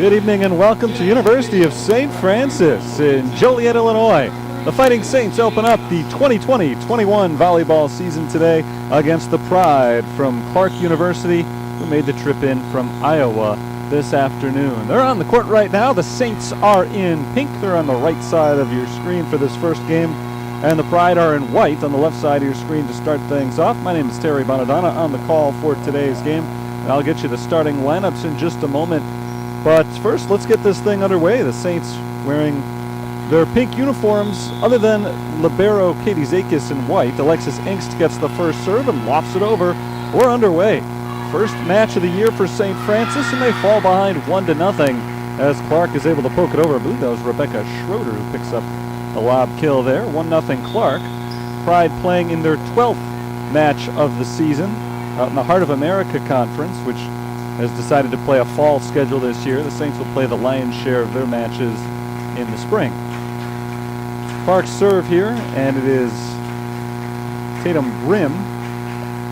Good evening and welcome to University of St. Francis in Joliet, Illinois. The Fighting Saints open up the 2020-21 volleyball season today against the Pride from Clarke University, who made the trip in from Iowa this afternoon. They're on the court right now. The Saints are in pink. They're on the right side of your screen for this first game, and the Pride are in white on the left side of your screen to start things off. My name is Terry Bonadonna on the call for today's game, and I'll get you the starting lineups in just a moment. But first, let's get this thing underway. The Saints wearing their pink uniforms, other than libero Katie Zakis in white. Alexis Engst gets the first serve and lofts it over. We're underway. First match of the year for St. Francis, and they fall behind 1-0 as Clarke is able to poke it over. I believe that was Rebecca Schroeder who picks up a lob kill there. 1-0 Clarke. Pride playing in their 12th match of the season out in the Heart of America Conference, which has decided to play a fall schedule this year. The Saints will play the lion's share of their matches in the spring. Clarke's serve here, and it is Tatum Grimm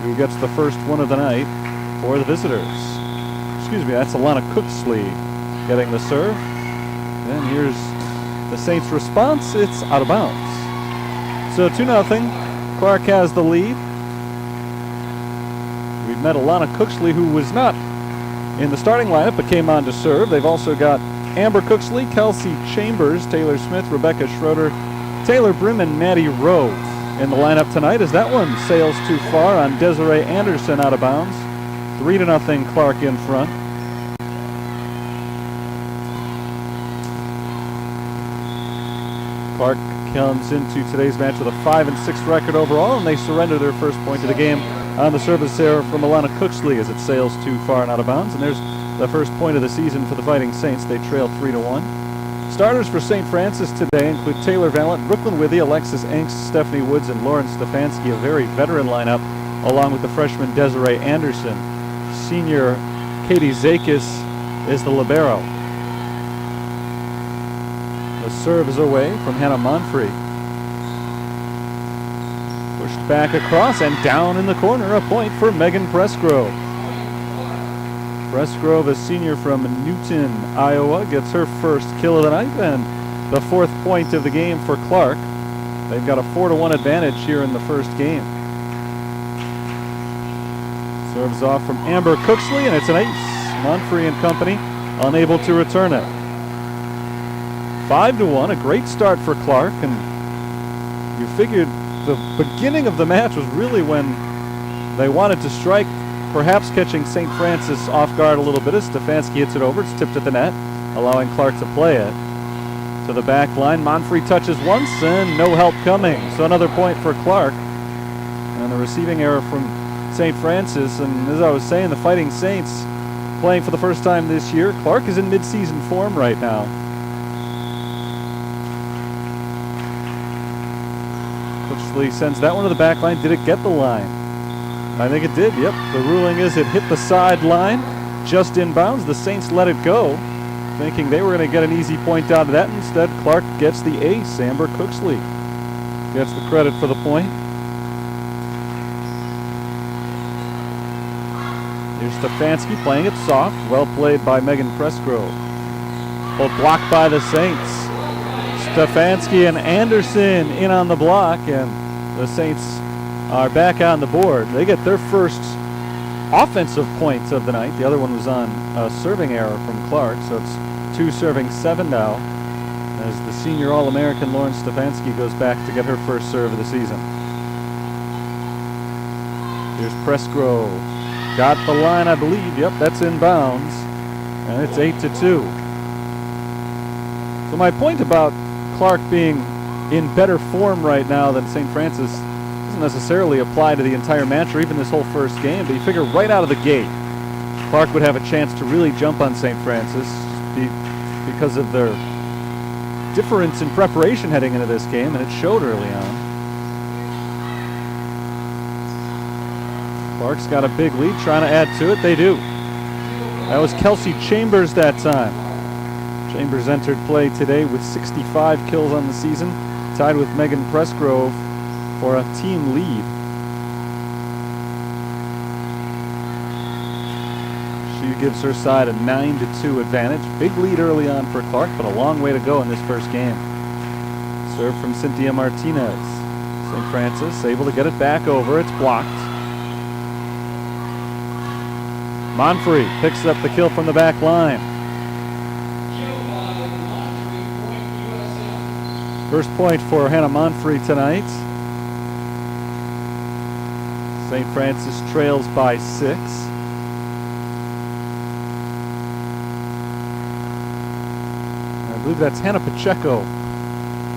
who gets the first one of the night for the visitors. Excuse me, that's Alana Cooksley getting the serve. And here's the Saints' response. It's out of bounds. So 2-0. Clarke has the lead. We've met Alana Cooksley, who was not in the starting lineup but came on to serve. They've also got Amber Cooksley, Kelsey Chambers, Taylor Smith, Rebecca Schroeder, Taylor Brim, and Maddie Rowe in the lineup tonight, as that one sails too far on Desiree Anderson out of bounds. 3-0 Clarke in front. Clarke comes into today's match with a 5-6 record overall, and they surrender their first point of the game on the service error from Alana Cooksley as it sails too far and out of bounds. And there's the first point of the season for the Fighting Saints. They trail 3-1. Starters for St. Francis today include Taylor Valent, Brooklyn Withy, Alexis Engst, Stephanie Woods, and Lauren Stefanski, a very veteran lineup, along with the freshman Desiree Anderson. Senior Katie Zakis is the libero. The serve is away from Hannah Monfrey. Pushed back across and down in the corner. A point for Megan Presgrove. Presgrove, a senior from Newton, Iowa, gets her first kill of the night and the fourth point of the game for Clarke. They've got a 4-1 advantage here in the first game. Serves off from Amber Cooksley, and it's an ace. Monfrey and company unable to return it. 5-1, a great start for Clarke, and you figured the beginning of the match was really when they wanted to strike, perhaps catching St. Francis off guard a little bit as Stefanski hits it over. It's tipped at the net, allowing Clarke to play it to the back line. Monfrey touches once and no help coming. So another point for Clarke. And the receiving error from St. Francis. And as I was saying, the Fighting Saints playing for the first time this year. Clarke is in mid-season form right now. Cooksley sends that one to the back line. Did it get the line? I think it did, yep. The ruling is it hit the sideline, just inbounds. The Saints let it go, thinking they were going to get an easy point out of that. Instead, Clarke gets the ace. Amber Cooksley gets the credit for the point. Here's Stefanski playing it soft. Well played by Megan Presgrove. Both blocked by the Saints. Stefanski and Anderson in on the block, and the Saints are back on the board. They get their first offensive points of the night. The other one was on a serving error from Clarke, so it's 2 serving 7 now as the senior All-American Lauren Stefanski goes back to get her first serve of the season. Here's Presgrove. Got the line, I believe. Yep, that's inbounds, and it's 8-2. So my point about Clarke being in better form right now than St. Francis doesn't necessarily apply to the entire match or even this whole first game, but you figure right out of the gate Clarke would have a chance to really jump on St. Francis because of their difference in preparation heading into this game, and it showed early on. Clarke's got a big lead, trying to add to it. They do. That was Kelsey Chambers that time. Chambers entered play today with 65 kills on the season, tied with Megan Presgrove for a team lead. She She gives her side a 9-2 advantage. Big lead early on for Clarke, but a long way to go in this first game. Serve from Cynthia Martinez. St. Francis able to get it back over. It's blocked. Monfrey picks up the kill from the back line. First point for Hannah Monfrey tonight. St. Francis trails by 6. I believe that's Hannah Pacheco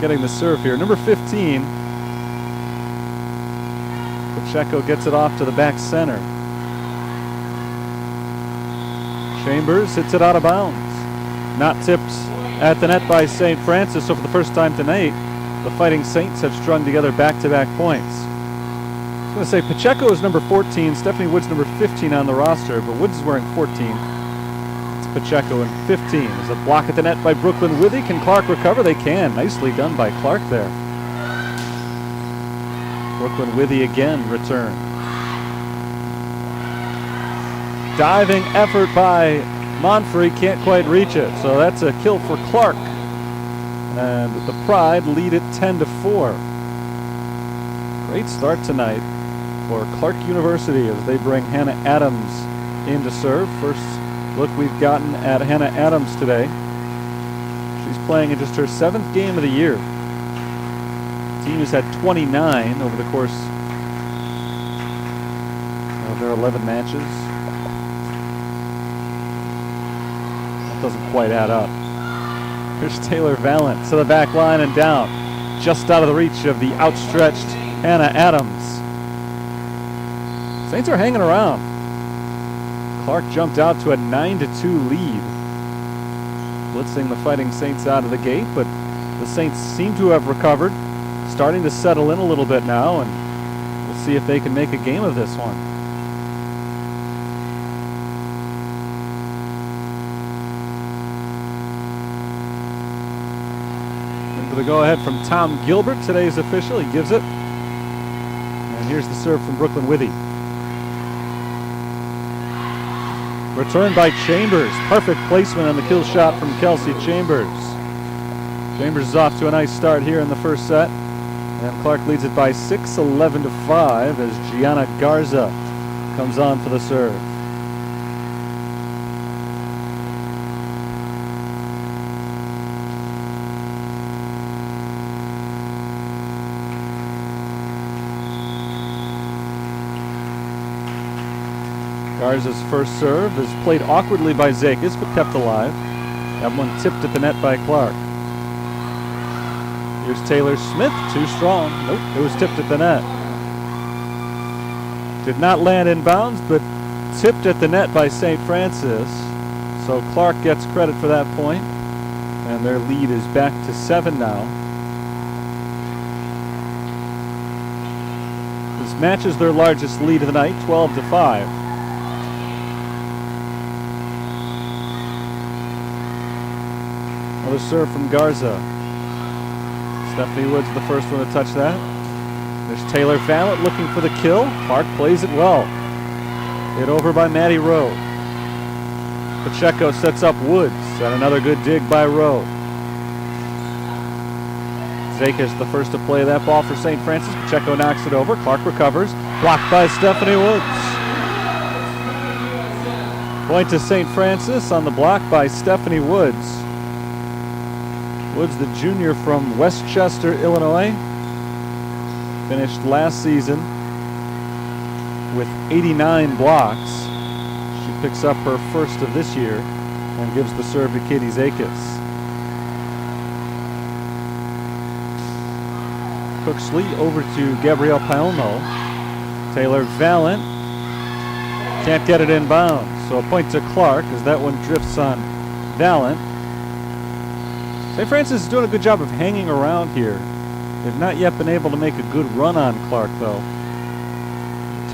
getting the serve here. Number 15. Pacheco gets it off to the back center. Chambers hits it out of bounds. Not tipped at the net by St. Francis. So for the first time tonight, the Fighting Saints have strung together back-to-back points. I was going to say Pacheco is number 14. Stephanie Wood's number 15 on the roster, but Woods is wearing 14. It's Pacheco in 15. There's a block at the net by Brooklyn Withy. Can Clarke recover? They can. Nicely done by Clarke there. Brooklyn Withy again return. Diving effort by Monfrey, can't quite reach it. So that's a kill for Clarke. And the Pride lead it 10-4. Great start tonight for Clarke University as they bring Hannah Adams in to serve. First look we've gotten at Hannah Adams today. She's playing in just her 7th game of the year. The team has had 29 over the course of their 11 matches. Doesn't quite add up. Here's Taylor Valent to the back line and down. Just out of the reach of the outstretched Hannah Adams. Saints are hanging around. Clarke jumped out to a 9-2 lead. Blitzing the Fighting Saints out of the gate, but the Saints seem to have recovered. Starting to settle in a little bit now, and we'll see if they can make a game of this one. The go-ahead from Tom Gilbert, today's official. He gives it. And here's the serve from Brooklyn Withy. Return by Chambers. Perfect placement on the kill shot from Kelsey Chambers. Chambers is off to a nice start here in the first set. And Clarke leads it by 6, 11-5 as Gianna Garza comes on for the serve. Garza's first serve is played awkwardly by Zakis, but kept alive. That one tipped at the net by Clarke. Here's Taylor Smith, too strong. Nope, it was tipped at the net. Did not land in bounds, but tipped at the net by St. Francis. So Clarke gets credit for that point, and their lead is back to 7 now. This matches their largest lead of the night, 12-5. Another serve from Garza. Stephanie Wood's the first one to touch that. There's Taylor Valent looking for the kill. Clarke plays it well. Hit over by Maddie Rowe. Pacheco sets up Woods, and another good dig by Rowe. Zakis the first to play that ball for St. Francis. Pacheco knocks it over. Clarke recovers. Blocked by Stephanie Woods. Point to St. Francis on the block by Stephanie Woods. Woods, the junior from Westchester, Illinois, finished last season with 89 blocks. She picks up her first of this year and gives the serve to Katie Zakis. Cooksley over to Gabrielle Paolmo. Taylor Valent can't get it in bounds, so a point to Clarke as that one drifts on Valent. St. Francis is doing a good job of hanging around here. They've not yet been able to make a good run on Clarke, though.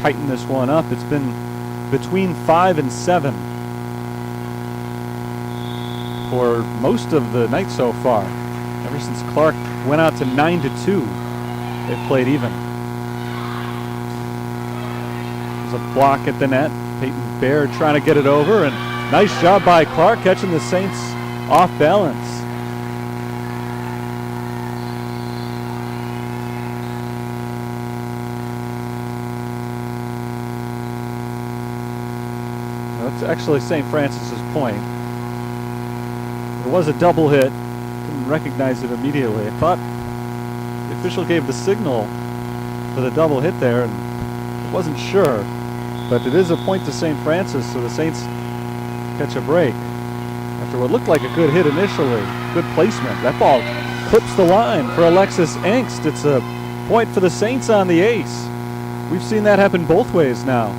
Tighten this one up. It's been between 5 and 7 for most of the night so far. Ever since Clarke went out to 9-2, they've played even. There's a block at the net Peyton Baird trying to get it over, and nice job by Clarke catching the Saints off balance. That's actually St. Francis's point. It was a double hit. Didn't recognize it immediately. I thought the official gave the signal for the double hit there, and wasn't sure. But it is a point to St. Francis, so the Saints catch a break. After what looked like a good hit initially, good placement. That ball clips the line for Alexis Engst. It's a point for the Saints on the ace. We've seen that happen both ways now.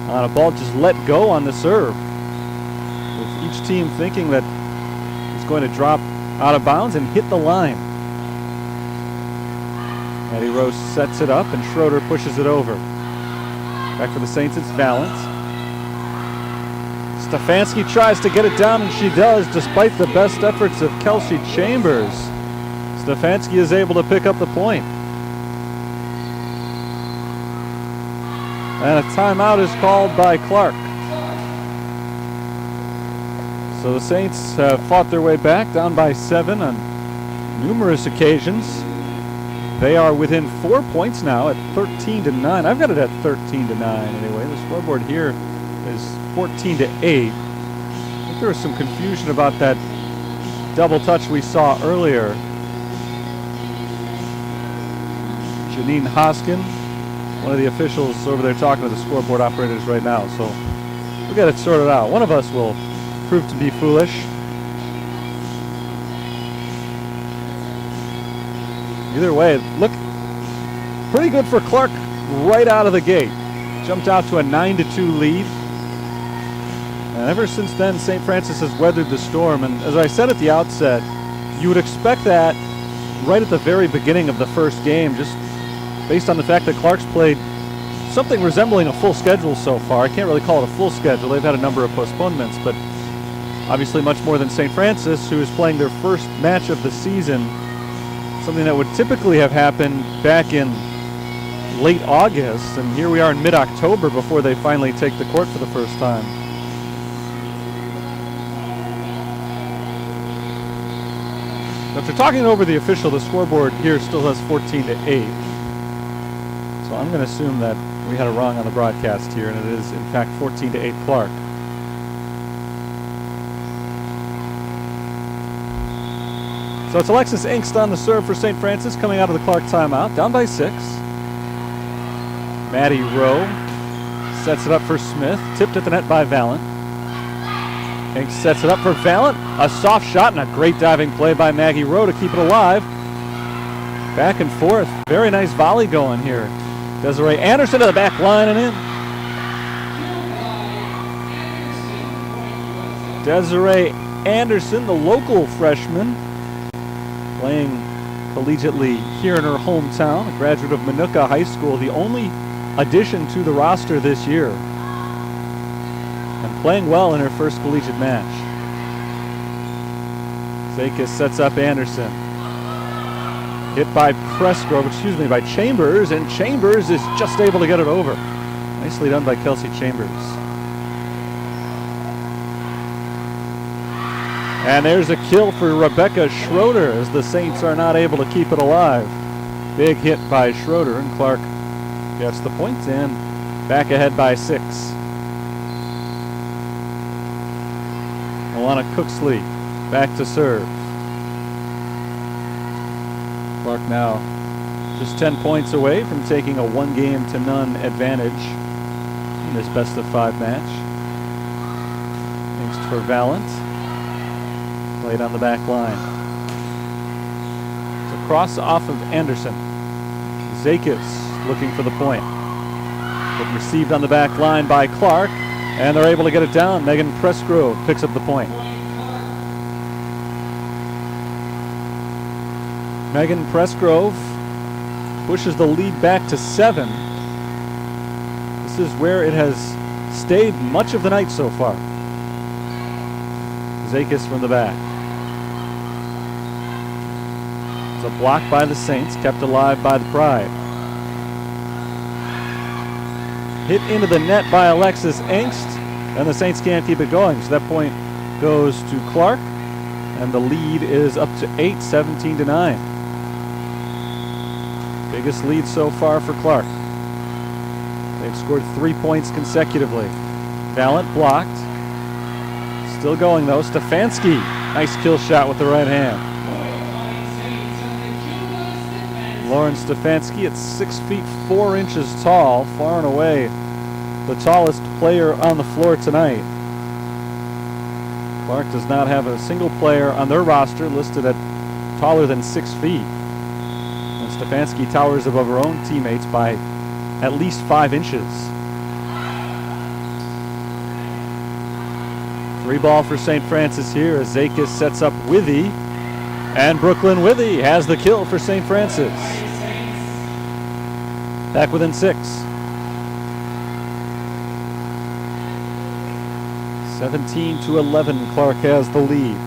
On a ball just let go on the serve, with each team thinking that it's going to drop out of bounds and hit the line. Maddie Rose sets it up, and Schroeder pushes it over. Back for the Saints, it's Valance. Stefanski tries to get it down, and she does, despite the best efforts of Kelsey Chambers. Stefanski is able to pick up the point. And a timeout is called by Clarke. So the Saints have fought their way back, down by 7 on numerous occasions. They are within 4 points now at 13-9. I've got it at 13-9 anyway. The scoreboard here is 14-8. I think there was some confusion about that double touch we saw earlier. Janine Hoskin, one of the officials over there talking to the scoreboard operators right now. So we'll get it sorted out. One of us will prove to be foolish. Either way, look pretty good for Clarke right out of the gate. Jumped out to a 9-2 lead. And ever since then, St. Francis has weathered the storm. And as I said at the outset, you would expect that right at the very beginning of the first game, just based on the fact that Clarke's played something resembling a full schedule so far. I can't really call it a full schedule. They've had a number of postponements, but obviously much more than St. Francis, who is playing their first match of the season. Something that would typically have happened back in late August, and here we are in mid-October before they finally take the court for the first time. After talking over the official, the scoreboard here still has 14-8. So I'm going to assume that we had it wrong on the broadcast here, and it is in fact 14-8 Clarke. So it's Alexis Engst on the serve for St. Francis, coming out of the Clarke timeout, down by 6. Maddie Rowe sets it up for Smith, tipped at the net by Vallant. Engst sets it up for Vallant, a soft shot and a great diving play by Maggie Rowe to keep it alive. Back and forth, very nice volley going here. Desiree Anderson to the back line and in. Desiree Anderson, the local freshman, playing collegiately here in her hometown, a graduate of Minooka High School, the only addition to the roster this year, and playing well in her first collegiate match. Zakis sets up Anderson. Hit by by Chambers, and Chambers is just able to get it over. Nicely done by Kelsey Chambers. And there's a kill for Rebecca Schroeder as the Saints are not able to keep it alive. Big hit by Schroeder, and Clarke gets the point and back ahead by 6. Alana Cooksley back to serve. Clarke now just 10 points away from taking a 1-0 advantage in this best-of-5 match. Thanks for Vallant. Played on the back line. It's a cross off of Anderson. Zakis looking for the point. But received on the back line by Clarke, and they're able to get it down. Megan Pressgrove picks up the point. Megan Pressgrove pushes the lead back to 7. This is where it has stayed much of the night so far. Zakis from the back. It's a block by the Saints, kept alive by the Pride. hit into the net by Alexis Engst, and the Saints can't keep it going. So that point goes to Clarke, and the lead is up to 8, 17-9. Biggest lead so far for Clarke. They've scored 3 points consecutively. Valent blocked. Still going though. Stefanski, nice kill shot with the right hand. Lauren Stefanski at 6 feet 4 inches tall, far and away the tallest player on the floor tonight. Clarke does not have a single player on their roster listed at taller than 6 feet. And Stefanski towers above her own teammates by at least 5 inches. 3 ball for St. Francis here as Zakis sets up Withy. And Brooklyn Withy has the kill for St. Francis. Back within 6. 17-11, Clarke has the lead.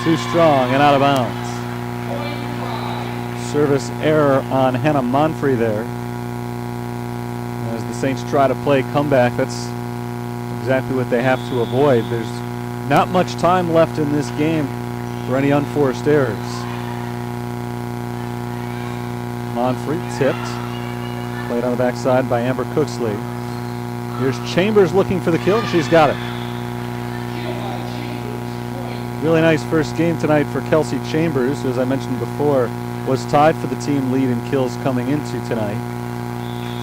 Too strong and out of bounds. Service error on Hannah Monfrey there. As the Saints try to play comeback, that's exactly what they have to avoid. There's not much time left in this game for any unforced errors. Monfrey tipped. Played on the backside by Amber Cooksley. Here's Chambers looking for the kill. She's got it. Really nice first game tonight for Kelsey Chambers, who, as I mentioned before, was tied for the team lead in kills coming into tonight.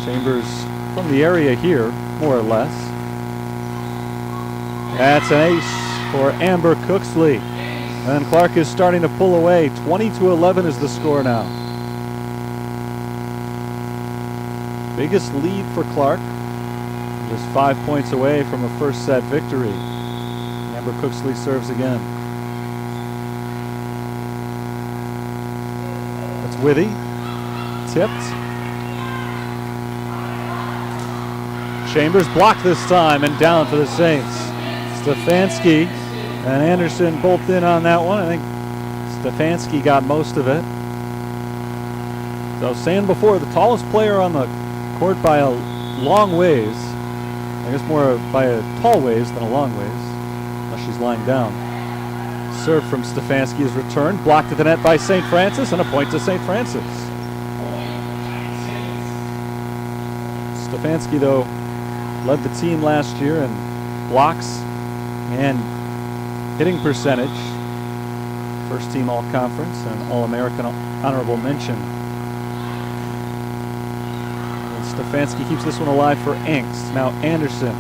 Chambers from the area here, more or less. That's an ace for Amber Cooksley. And Clarke is starting to pull away. 20-11 is the score now. Biggest lead for Clarke. Just 5 points away from a first set victory. Amber Cooksley serves again. That's Withy. Tipped. Chambers blocked this time and down for the Saints. Stefanski and Anderson both in on that one. I think Stefanski got most of it. So I was saying before, the tallest player on the court by a long ways. I guess more by a tall ways than a long ways, unless she's lying down. Serve from Stefanski is returned, blocked at the net by St. Francis, and a point to St. Francis. Stefanski, though, led the team last year in blocks and hitting percentage. First team All-Conference and All-American honorable mention. And Stefanski keeps this one alive for Engst. Now Anderson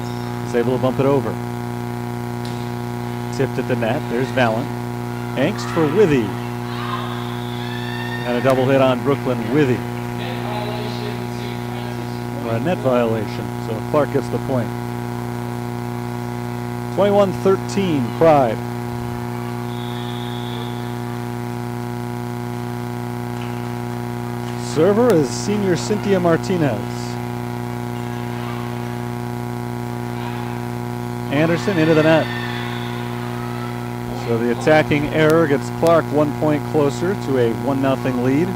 is able to bump it over. Tipped at the net. There's Valent. Engst for Withy. And a double hit on Brooklyn Withy. A net violation, so Clarke gets the point. 21-13, Pride. Server is senior Cynthia Martinez. Anderson into the net. So the attacking error gets Clarke 1 point closer to a 1-0 lead.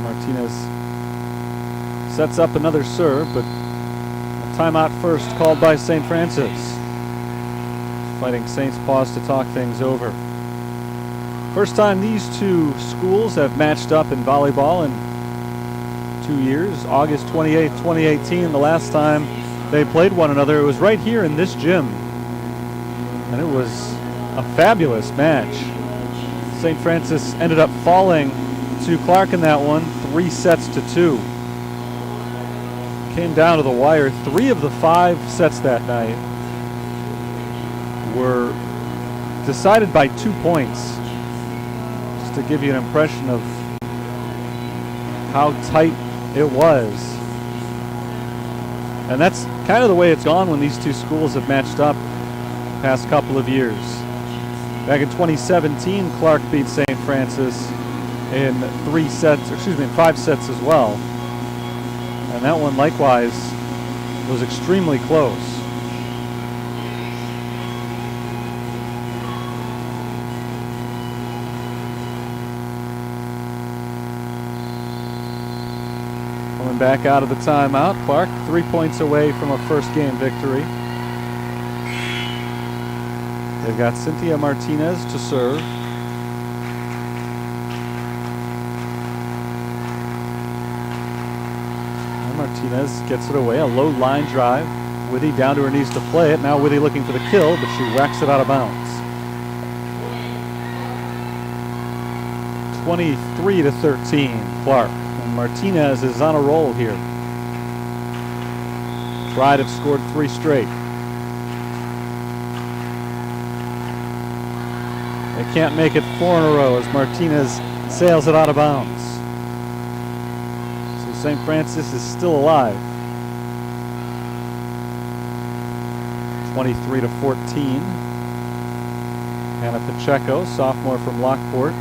Martinez sets up another serve, but a timeout first called by St. Francis. Fighting Saints pause to talk things over. First time these two schools have matched up in volleyball in 2 years. August 28th, 2018, the last time they played one another. It was right here in this gym, and it was a fabulous match. St. Francis ended up falling to Clarke in that one, 3-2. Came down to the wire. 3 of the 5 sets that night were decided by 2 points. Just to give you an impression of how tight it was. And that's kind of the way it's gone when these two schools have matched up the past couple of years. Back in 2017, Clarke beat St. Francis in 5 sets as well. And that one likewise was extremely close. Coming back out of the timeout. Clarke 3 points away from a first game victory. They've got Cynthia Martinez to serve. And Martinez gets it away. A low line drive. Withy down to her knees to play it. Now Withy looking for the kill, but she whacks it out of bounds. 23-13, Clarke. And Martinez is on a roll here. Pride have scored 3 straight. They can't make it 4 in a row as Martinez sails it out of bounds. So St. Francis is still alive. 23-14. Hannah Pacheco, sophomore from Lockport,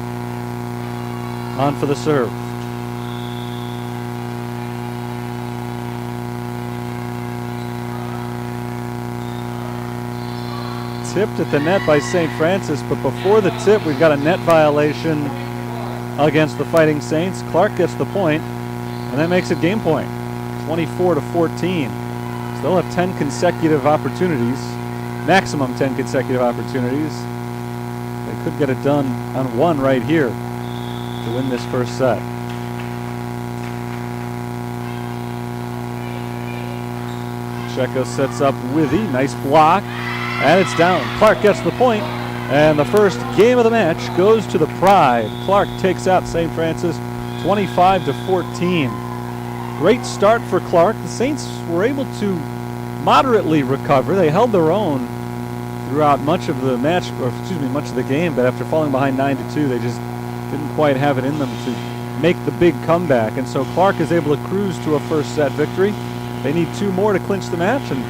on for the serve. Tipped at the net by St. Francis, but before the tip, we've got a net violation against the Fighting Saints. Clarke gets the point, and that makes it game point. 24-14. So they'll have 10 consecutive opportunities, maximum 10 consecutive opportunities. They could get it done on one right here to win this first set. Pacheco sets up Withy, nice block. And it's down. Clarke gets the point, and the first game of the match goes to the Pride. Clarke takes out St. Francis 25-14. Great start for Clarke. The Saints were able to moderately recover. They held their own throughout much of the match, or excuse me, much of the game, but after falling behind 9-2, they just didn't quite have it in them to make the big comeback. And so Clarke is able to cruise to a first set victory. They need 2 more to clinch the match, and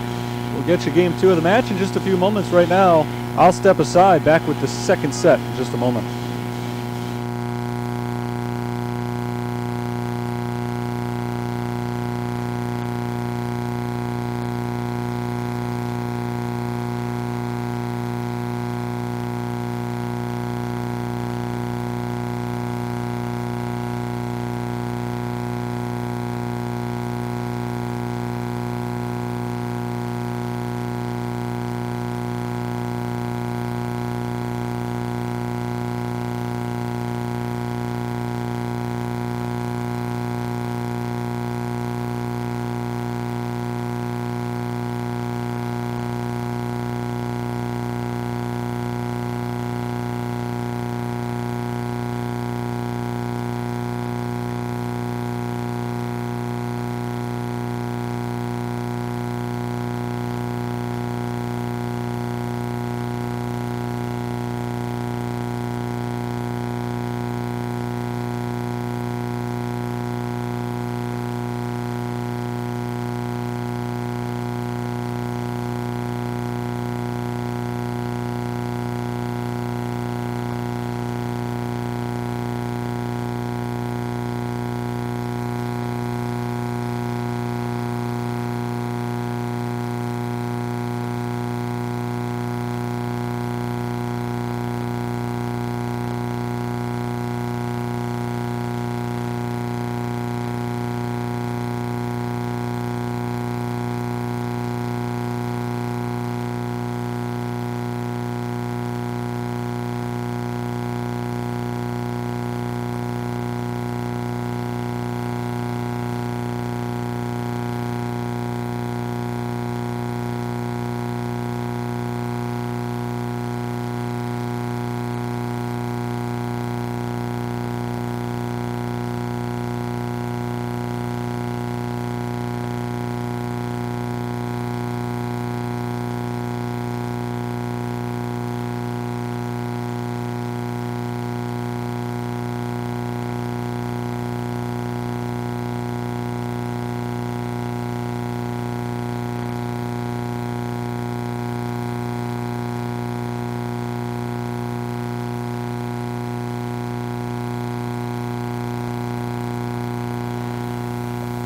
we'll get you game 2 of the match in just a few moments. Right now, I'll step aside, back with the second set in just a moment.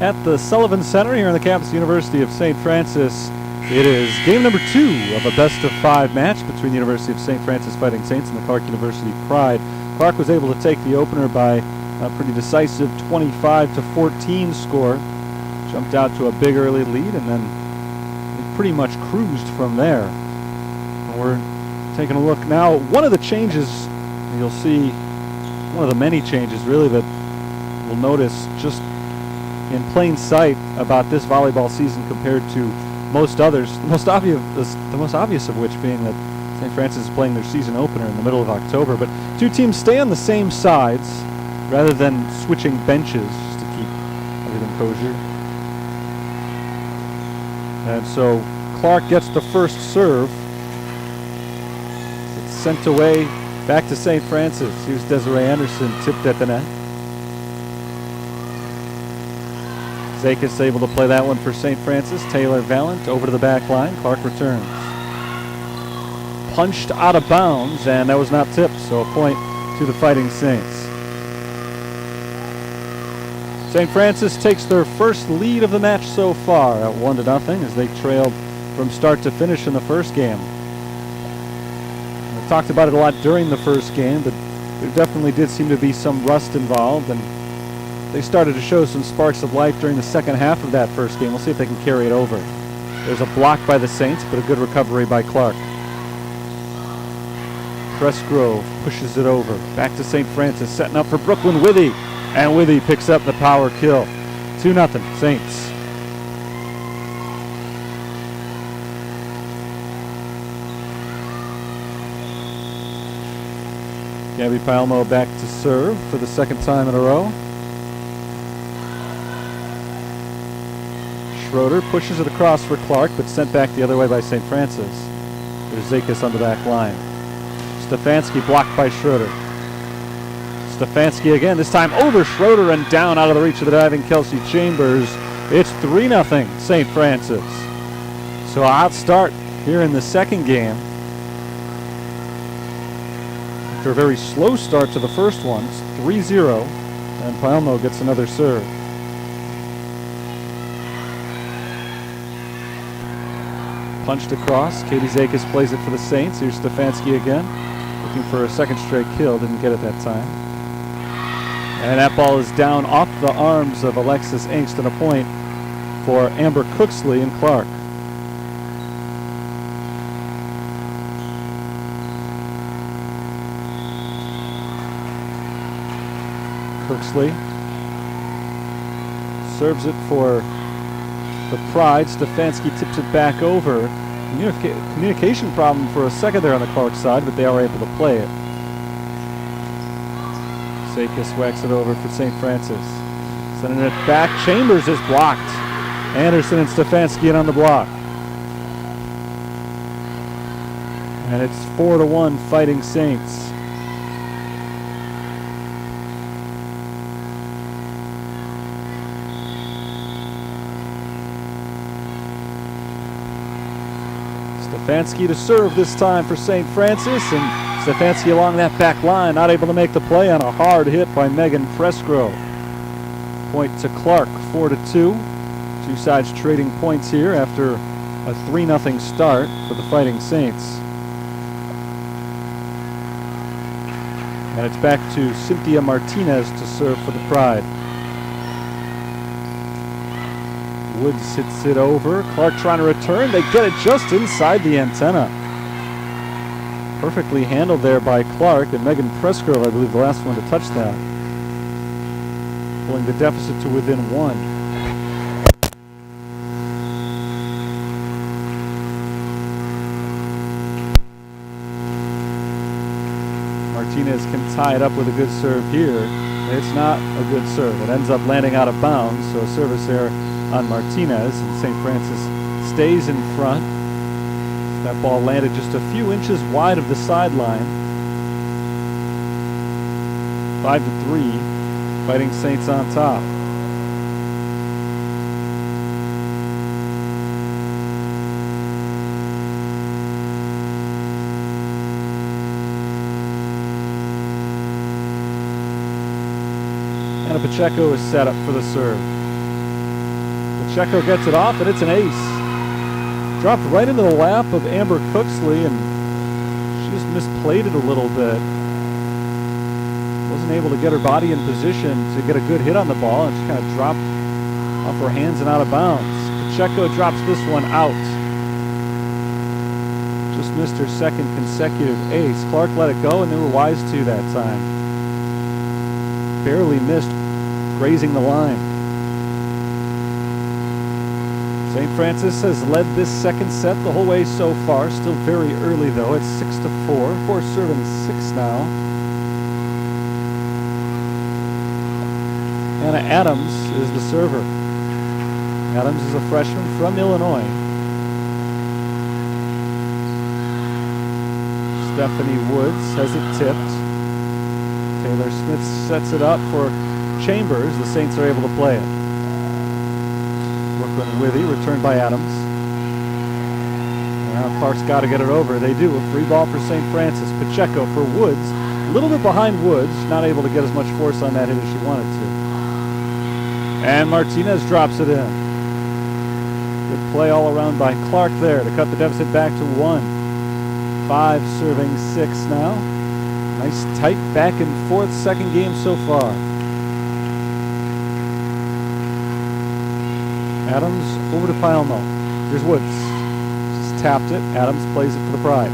At the Sullivan Center here on the campus University of St. Francis, it is game number 2 of a best-of-5 match between the University of St. Francis Fighting Saints and the Clarke University Pride. Clarke was able to take the opener by a pretty decisive 25-14 score. jumped out to a big early lead, and then they pretty much cruised from there. And we're taking a look now. One of the changes you'll see, one of the many changes really that we'll notice just in plain sight about this volleyball season compared to most others, the most obvious of which being that St. Francis is playing their season opener in the middle of October. But two teams stay on the same sides rather than switching benches just to keep everything kosher. And so Clarke gets the first serve. It's sent away back to St. Francis. Here's Desiree Anderson, tipped at the net. Zakis able to play that one for St. Francis. Taylor Valent over to the back line. Clarke returns. Punched out of bounds, and that was not tipped, so a point to the Fighting Saints. St. Francis takes their first lead of the match so far at 1-0 as they trailed from start to finish in the first game. I talked about it a lot during the first game, but there definitely did seem to be some rust involved, and they started to show some sparks of life during the second half of that first game. We'll see if they can carry it over. There's a block by the Saints, but a good recovery by Clarke. Pressgrove pushes it over. Back to St. Francis, setting up for Brooklyn Withy. And Withy picks up the power kill. 2-0, Saints. Gabby Palmo back to serve for the second time in a row. Schroeder pushes it across for Clarke, but sent back the other way by St. Francis. There's Zakis on the back line. Stefanski blocked by Schroeder. Stefanski again, this time over Schroeder and down out of the reach of the diving Kelsey Chambers. It's 3-0 St. Francis. So a hot start here in the second game. After a very slow start to the first one, it's 3-0, and Palmo gets another serve. Punched across. Katie Zakis plays it for the Saints. Here's Stefanski again, looking for a second straight kill. Didn't get it that time. And that ball is down off the arms of Alexis Engst, and a point for Amber Cooksley and Clarke. Cooksley serves it for the Pride. Stefanski tips it back over. Communication problem for a second there on the Clarke side, but they are able to play it. Zakis whacks it over for St. Francis. Sending it back. Chambers is blocked. Anderson and Stefanski in on the block. And it's 4-1 Fighting Saints. Stefanski to serve this time for St. Francis, and Stefanski along that back line, not able to make the play on a hard hit by Megan Pressgrove. Point to Clarke, 4-2. Two sides trading points here after a 3-0 start for the Fighting Saints. And it's back to Cynthia Martinez to serve for the Pride. Woods hits it over. Clarke trying to return. They get it just inside the antenna. Perfectly handled there by Clarke, and Megan Pressgrove, I believe, the last one to touch that. Pulling the deficit to within one. Martinez can tie it up with a good serve here. It's not a good serve. It ends up landing out of bounds, so a service error on Martinez, and St. Francis stays in front. That ball landed just a few inches wide of the sideline. 5-3, Fighting Saints on top. And Pacheco is set up for the serve. Pacheco gets it off, and it's an ace. Dropped right into the lap of Amber Cooksley, and she just misplayed it a little bit. Wasn't able to get her body in position to get a good hit on the ball, and she kind of dropped Off her hands and out of bounds. Pacheco drops this one out. Just missed her second consecutive ace. Clarke let it go, and they were wise to that time. Barely missed, grazing the line. St. Francis has led this second set the whole way so far. Still very early, though. It's 6-4. 4 serving 6 now. Anna Adams is the server. Adams is a freshman from Illinois. Stephanie Woods has it tipped. Taylor Smith sets it up for Chambers. The Saints are able to play it. Brooklyn Withy returned by Adams. Now Clarke's got to get it over. They do. A free ball for St. Francis. Pacheco for Woods. A little bit behind Woods. Not able to get as much force on that hit as she wanted to. And Martinez drops it in. Good play all around by Clarke there to cut the deficit back to 1. 5 serving 6 now. Nice tight back and forth second game so far. Adams over to Palmo. Here's Woods. Just tapped it. Adams plays it for the Pride.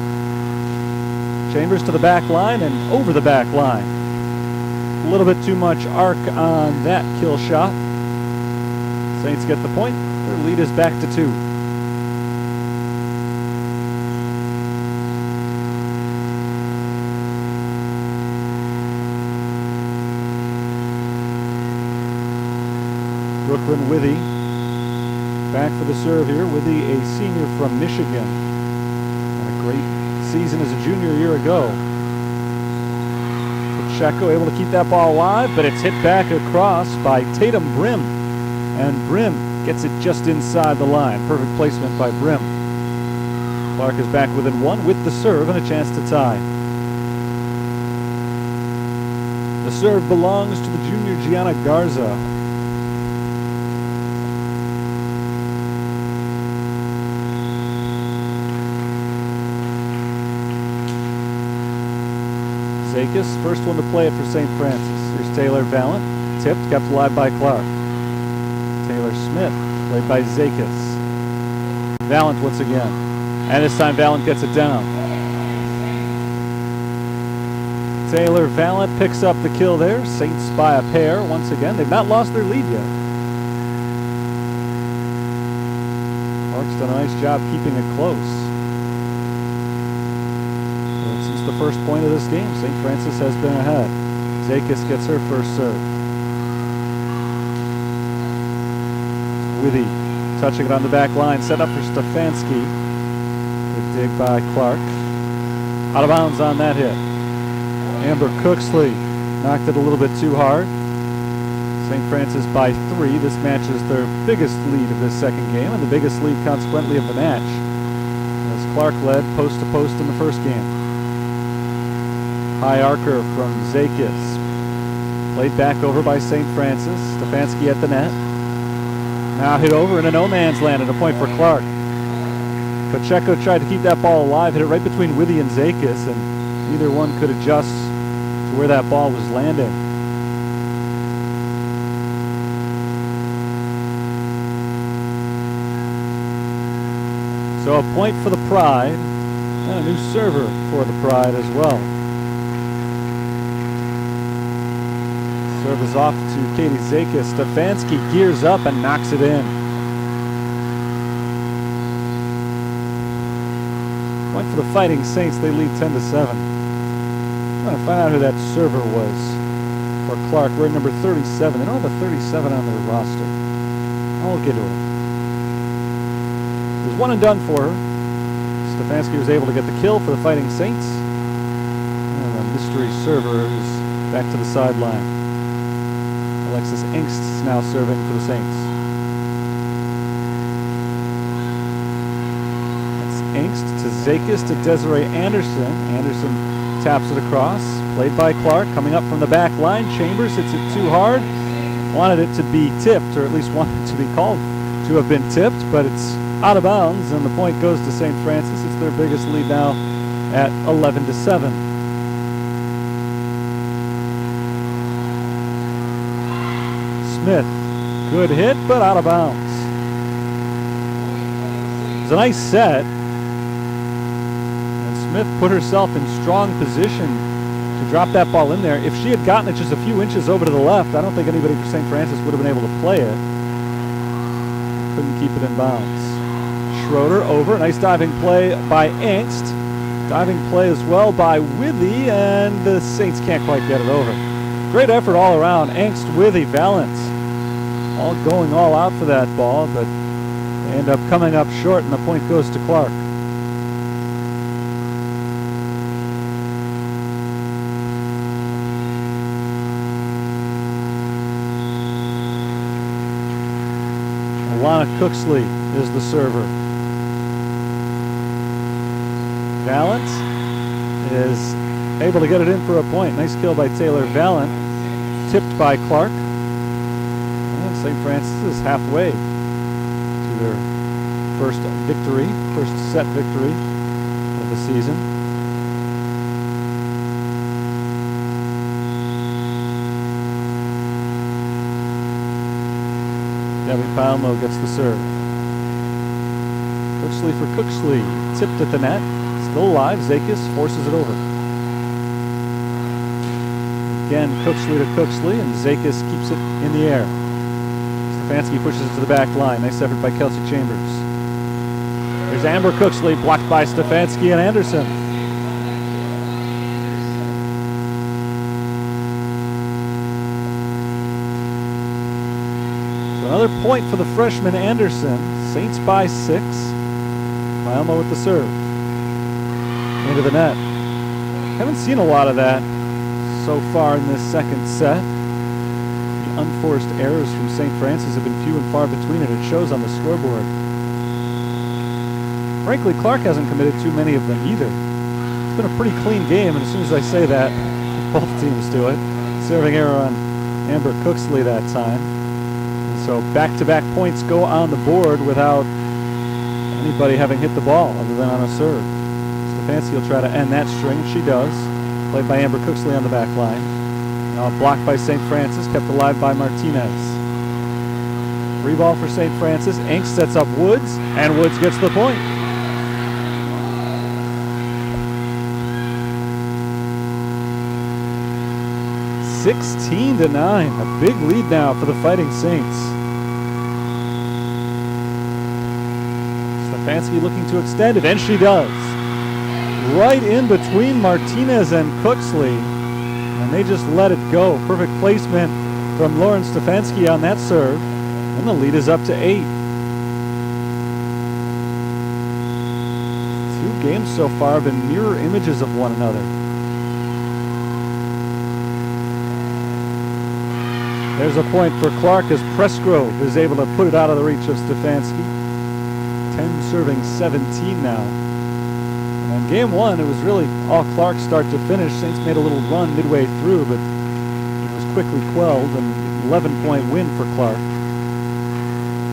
Chambers to the back line and over the back line. A little bit too much arc on that kill shot. Saints get the point. Their lead is back to 2. Brooklyn Withy back for the serve here. Withy, a senior from Michigan. And a great season as a junior a year ago. Pacheco able to keep that ball alive, but it's hit back across by Tatum Brim. And Brim gets it just inside the line. Perfect placement by Brim. Clarke is back within 1 with the serve and a chance to tie. The serve belongs to the junior Gianna Garza. Zakis, first one to play it for St. Francis. Here's Taylor Valent, tipped, kept alive by Clarke. Taylor Smith, played by Zakis. Valent once again. And this time Valent gets it down. Taylor Valent picks up the kill there. Saints by a pair once again. They've not lost their lead yet. Clarke's done a nice job keeping it close. Since the first point of this game, St. Francis has been ahead. Zakis gets her first serve. Withy touching it on the back line, set up for Stefanski. Good dig by Clarke. Out of bounds on that hit. Amber Cooksley knocked it a little bit too hard. St. Francis by 3. This matches their biggest lead of this second game and the biggest lead consequently of the match, as Clarke led post to post in the first game. High arcer from Zakis. Played back over by St. Francis. Stefanski at the net. Now hit over in a no man's land and a point for Clarke. Pacheco tried to keep that ball alive, hit it right between Withy and Zakis, and neither one could adjust to where that ball was landing. So a point for the Pride and a new server for the Pride as well. Serve is off to Katie Zakis. Stefanski gears up and knocks it in. Point for the Fighting Saints. They lead 10-7. Trying to find out who that server was for Clarke. We're at number 37. They don't have a 37 on their roster. I'll get to it. It was one and done for her. Stefanski was able to get the kill for the Fighting Saints. And the mystery server is back to the sideline. Alexis Engst is now serving for the Saints. That's Engst to Zakis to Desiree Anderson. Anderson taps it across. Played by Clarke. Coming up from the back line. Chambers hits it too hard. Wanted it to be tipped, or at least wanted it to be called to have been tipped, but it's out of bounds, and the point goes to St. Francis. It's their biggest lead now at 11-7. Smith Good hit, but out of bounds. It was a nice set. And Smith put herself in strong position to drop that ball in there. If she had gotten it just a few inches over to the left, I don't think anybody for St. Francis would have been able to play it. Couldn't keep it in bounds. Schroeder over. Nice diving play by Angst. Diving play as well by Withy, and the Saints can't quite get it over. Great effort all around. Angst, Withy, Valance, all going all out for that ball, but they end up coming up short, and the point goes to Clarke. Alana Cooksley is the server. Valance is able to get it in for a point. Nice kill by Taylor Vallant. Tipped by Clarke. And St. Francis is halfway to their first victory, first set victory of the season. Debbie Palmo gets the serve. Cooksley for Cooksley. Tipped at the net. Still alive. Zakis forces it over. Again, Cooksley to Cooksley, and Zakis keeps it in the air. Stefanski pushes it to the back line. Nice effort by Kelsey Chambers. There's Amber Cooksley, blocked by Stefanski and Anderson. So another point for the freshman Anderson. Saints by 6. Palmo with the serve. Into the net. Haven't seen a lot of that so far in this second set. The unforced errors from St. Francis have been few and far between, and it shows on the scoreboard. Frankly, Clarke hasn't committed too many of them either. It's been a pretty clean game, and as soon as I say that, both teams do it. Serving error on Amber Cooksley that time. And so back-to-back points go on the board without anybody having hit the ball other than on a serve. Stefanski will try to end that string. She does. Played by Amber Cooksley on the back line. Now blocked by St. Francis, kept alive by Martinez. Free ball for St. Francis. Angst sets up Woods, and Woods gets the point. (16-9). A big lead now for the Fighting Saints. Stefanski looking to extend it, and she does. Right in between Martinez and Cooksley, and they just let it go. Perfect placement from Lauren Stefanski on that serve, and the lead is up to 8. 2 games so far have been mirror images of one another. There's a point for Clarke as Pressgrove is able to put it out of the reach of Stefanski. 10 serving 17 now. And game 1, it was really all Clarke start to finish. Saints made a little run midway through, but it was quickly quelled, and 11-point win for Clarke.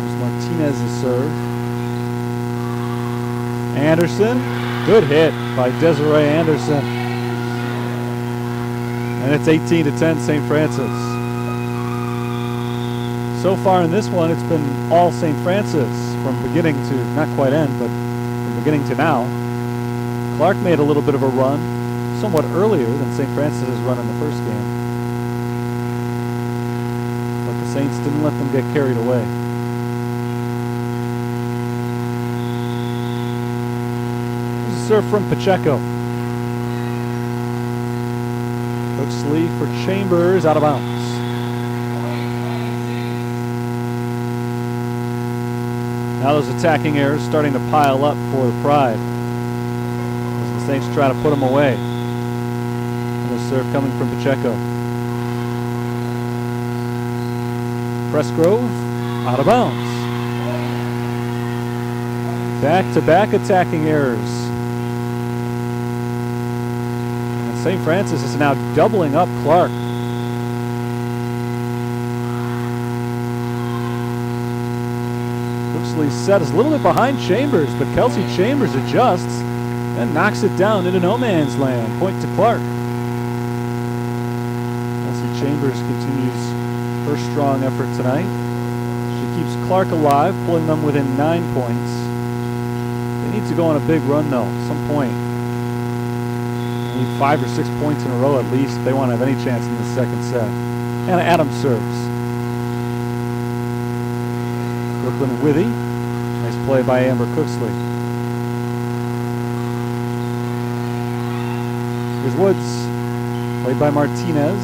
There's Martinez's serve. Anderson, good hit by Desiree Anderson. And it's 18-10 St. Francis. So far in this one, it's been all St. Francis from beginning to, not quite end, but from beginning to now. Clarke made a little bit of a run, somewhat earlier than St. Francis' run in the first game. But the Saints didn't let them get carried away. Here's a serve from Pacheco. Cooksley for Chambers, out of bounds. Now those attacking errors starting to pile up for the Pride. Saints try to put him away. And a serve coming from Pacheco. Pressgrove, out of bounds. Back-to-back attacking errors. And St. Francis is now doubling up Clarke. Cooksley's set is a little bit behind Chambers, but Kelsey Chambers adjusts and knocks it down into no man's land. Point to Clarke. Kelsey Chambers continues her strong effort tonight. keeps Clarke alive, pulling them within 9 points. They need to go on a big run, though, at some point. They need 5 or 6 points in a row at least if they want to have any chance in the second set. Hannah Adams serves. Brooklyn Withy. Nice play by Amber Cooksley. Here's Woods. Played by Martinez.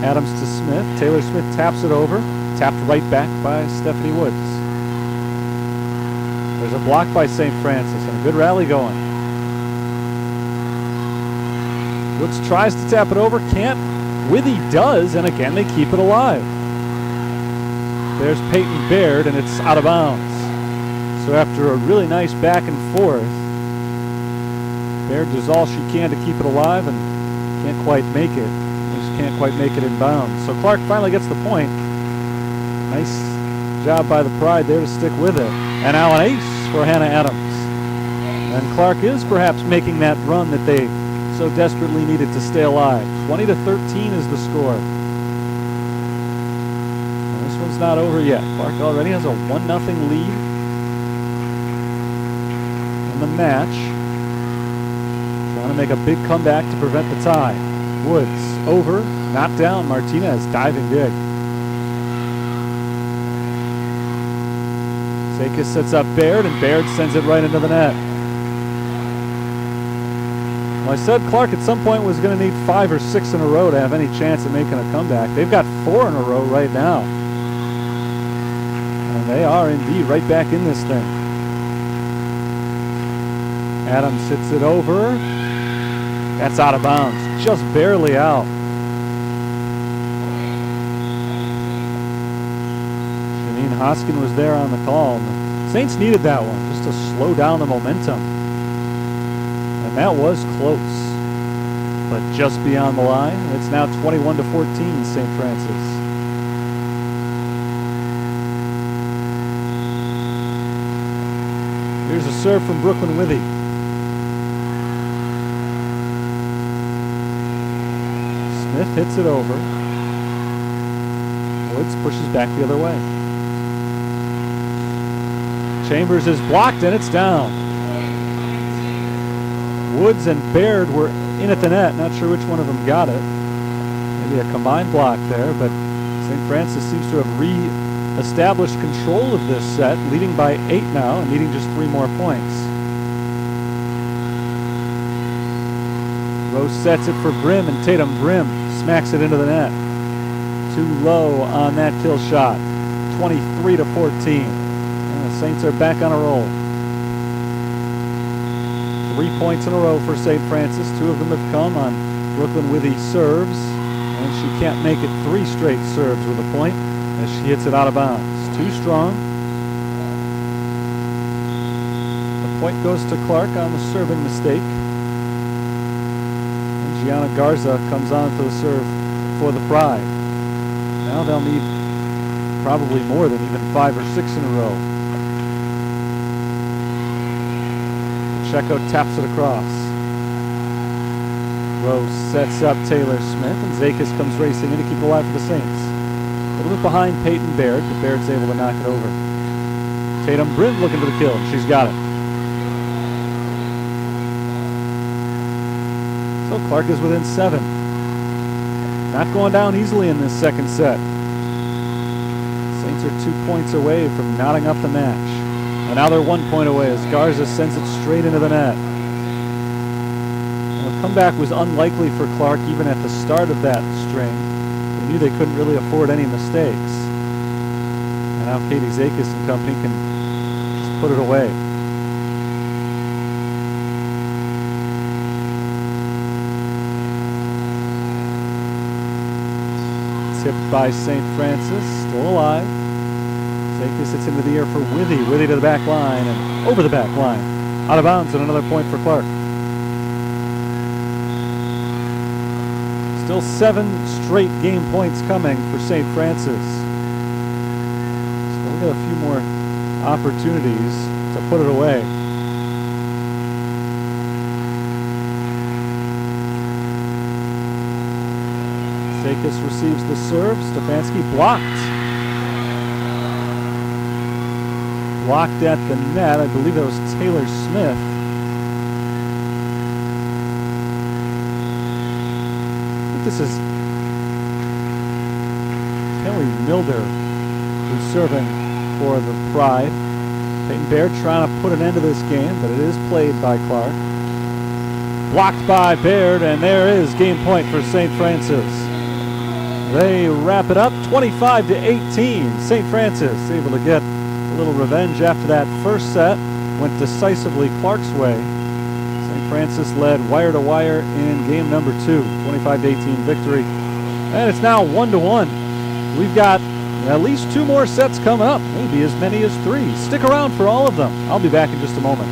Adams to Smith. Taylor Smith taps it over. Tapped right back by Stephanie Woods. There's a block by St. Francis and a good rally going. Woods tries to tap it over. Can't. Withy does, and again they keep it alive. There's Peyton Baird, and it's out of bounds. So after a really nice back and forth, Baird does all she can to keep it alive and can't quite make it. Just can't quite make it in bounds. So Clarke finally gets the point. Nice job by the Pride there to stick with it. And now an ace for Hannah Adams. And Clarke is perhaps making that run that they so desperately needed to stay alive. 20-13 is the score. And this one's not over yet. Clarke already has a 1-0 lead in the match. Trying to make a big comeback to prevent the tie. Woods over, knocked down. Martinez diving big. Zakis sets up Baird, and Baird sends it right into the net. Well, I said Clarke at some point was going to need 5 or 6 in a row to have any chance of making a comeback. They've got 4 in a row right now. And they are indeed right back in this thing. Adams hits it over. That's out of bounds. Just barely out. Janine Hoskin was there on the call. The Saints needed that one just to slow down the momentum. And that was close. But just beyond the line. It's now 21-14 St. Francis. Here's a serve from Brooklyn Withy. Smith hits it over. Woods pushes back the other way. Chambers is blocked and it's down. Woods and Baird were in at the net. Not sure which one of them got it. Maybe a combined block there, but St. Francis seems to have re-established control of this set, leading by 8 now and needing just 3 more points. Rose sets it for Brim, and Tatum Brim smacks it into the net. Too low on that kill shot. 23-14. And the Saints are back on a roll. 3 points in a row for St. Francis. 2 of them have come on Brooklyn Withy serves. And she can't make it 3 straight serves with a point as she hits it out of bounds. Too strong. The point goes to Clarke on the serving mistake. Gianna Garza comes on to the serve for the Pride. Now they'll need probably more than even 5 or 6 in a row. Pacheco taps it across. Rose sets up Taylor Smith, and Zakis comes racing in to keep it alive for the Saints. A little bit behind Peyton Baird, but Baird's able to knock it over. Tatum Brim looking for the kill. She's got it. So Clarke is within 7. Not going down easily in this second set. Saints are 2 points away from knotting up the match. And now they're 1 point away as Garza sends it straight into the net. Well, the comeback was unlikely for Clarke even at the start of that string. They knew they couldn't really afford any mistakes. And now Katie Zakis and company can just put it away. Tipped by St. Francis, still alive. Zakis hits into the air for Withy. Withy to the back line and over the back line. Out of bounds and another point for Clarke. Still 7 straight game points coming for St. Francis. Still got a few more opportunities to put it away. Zakis receives the serve. Stefanski blocked. blocked at the net. I believe that was Taylor Smith. I think this is Kelly Milder who's serving for the Pride. Peyton Baird trying to put an end to this game, but it is played by Clarke. Blocked by Baird, and there is game point for St. Francis. They wrap it up 25-18. St. Francis able to get a little revenge after that first set. Went decisively Clarke's way. St. Francis led wire to wire in game number 2. 25-18 victory. And it's now 1-1. We've got at least 2 more sets coming up, maybe as many as 3. Stick around for all of them. I'll be back in just a moment.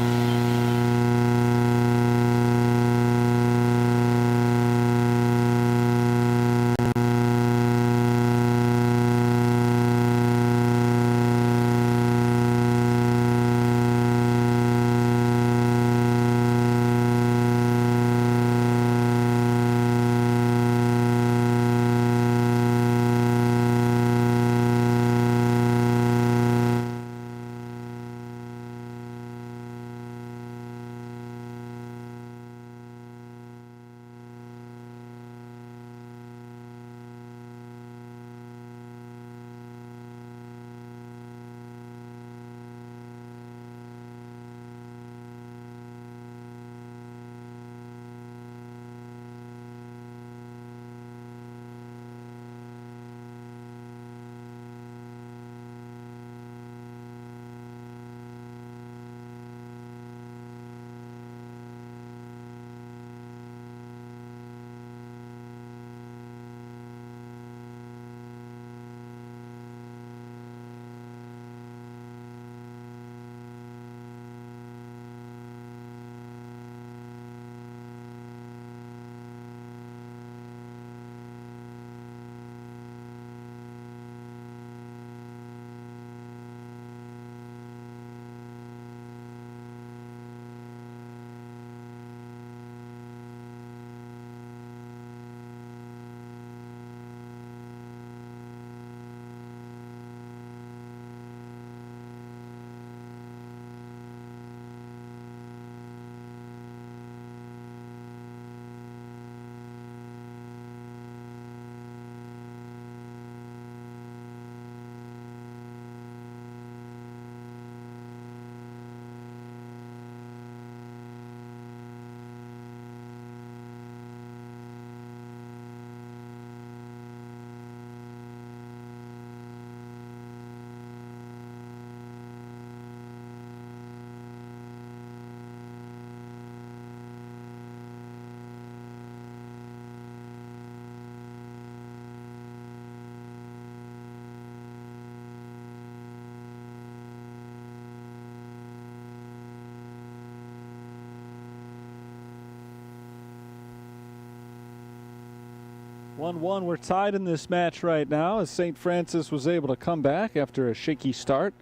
We're tied in this match right now as St. Francis was able to come back after a shaky start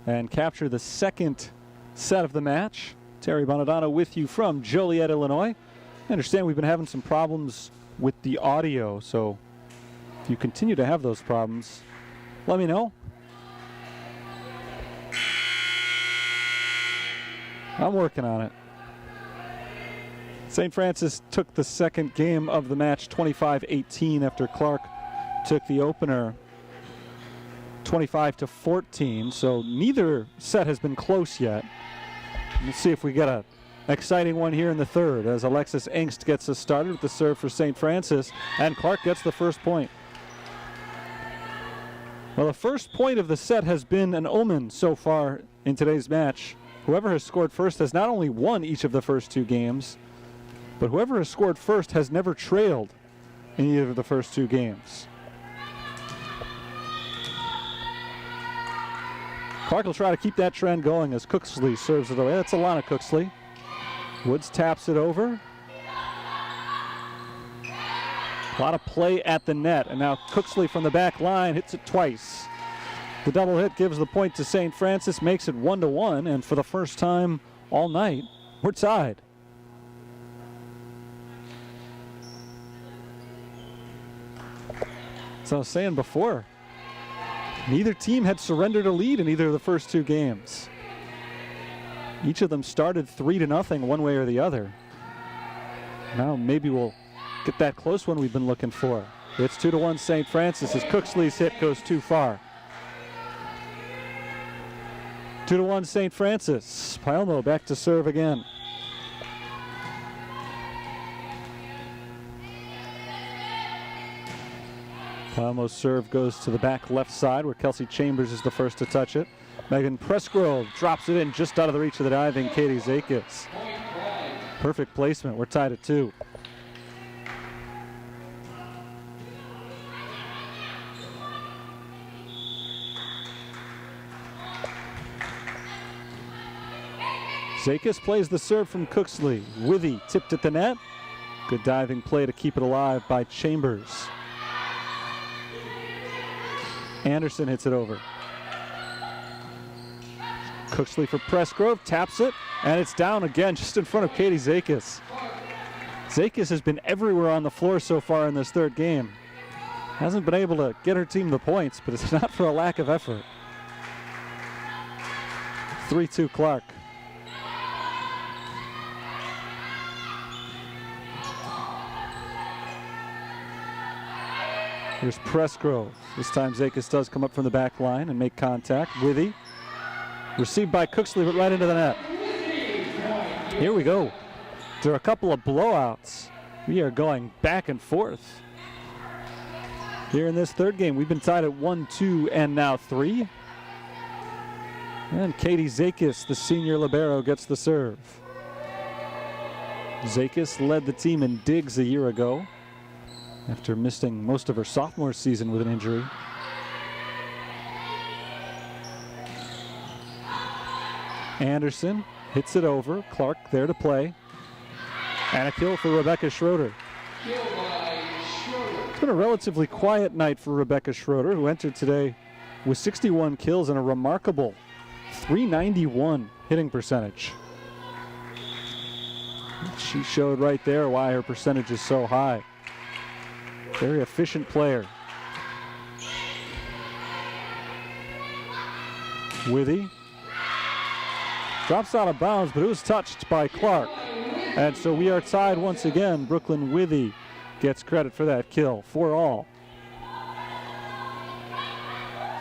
and capture the second set of the match. Terry Bonadonna with you from Joliet, Illinois. I understand we've been having some problems with the audio, so if you continue to have those problems, let me know. I'm working on it. St. Francis took the second game of the match 25-18 after Clarke took the opener 25-14. So neither set has been close yet. Let's see if we get an exciting one here in the third as Alexis Engst gets us started with the serve for St. Francis, and Clarke gets the first point. Well, the first point of the set has been an omen so far in today's match. Whoever has scored first has not only won each of the first 2 games, but whoever has scored first has never trailed in either of the first 2 games. Clarke will try to keep that trend going as Cooksley serves it away. That's Alana Cooksley. Woods taps it over. A lot of play at the net, and now Cooksley from the back line hits it twice. The double hit gives the point to St. Francis, makes it 1-1, and for the first time all night, we're tied. As I was saying before, neither team had surrendered a lead in either of the first 2 games. Each of them started 3-0 one way or the other. Now maybe we'll get that close one we've been looking for. It's 2-1 St. Francis as Cooksley's hit goes too far. 2-1 St. Francis. Paelmo back to serve again. Paelmo's serve goes to the back left side where Kelsey Chambers is the first to touch it. Megan Pressgrove drops it in just out of the reach of the diving Katie Zakis. Perfect placement. We're tied at 2. Zakis plays the serve from Cooksley. Withy tipped at the net. Good diving play to keep it alive by Chambers. Anderson hits it over. Cooksley for Pressgrove, taps it, and it's down again just in front of Katie Zakis. Zakis has been everywhere on the floor so far in this third game. Hasn't been able to get her team the points, but it's not for a lack of effort. 3-2 Clarke. Here's Pressgrove. This time Zakis does come up from the back line and make contact. Withy. Received by Cooksley, but right into the net. Here we go. There are a couple of blowouts. We are going back and forth. Here in this third game, we've been tied at 1-2 and now 3. And Katie Zakis, the senior libero, gets the serve. Zakis led the team in digs a year ago after missing most of her sophomore season with an injury. Anderson hits it over. Clarke there to play. And a kill for Rebecca Schroeder. It's been a relatively quiet night for Rebecca Schroeder, who entered today with 61 kills and a remarkable .391 hitting percentage. She showed right there why her percentage is so high. Very efficient player. Withy drops out of bounds, but it was touched by Clarke. And so we are tied once again. Brooklyn Withy gets credit for that kill. 4-all.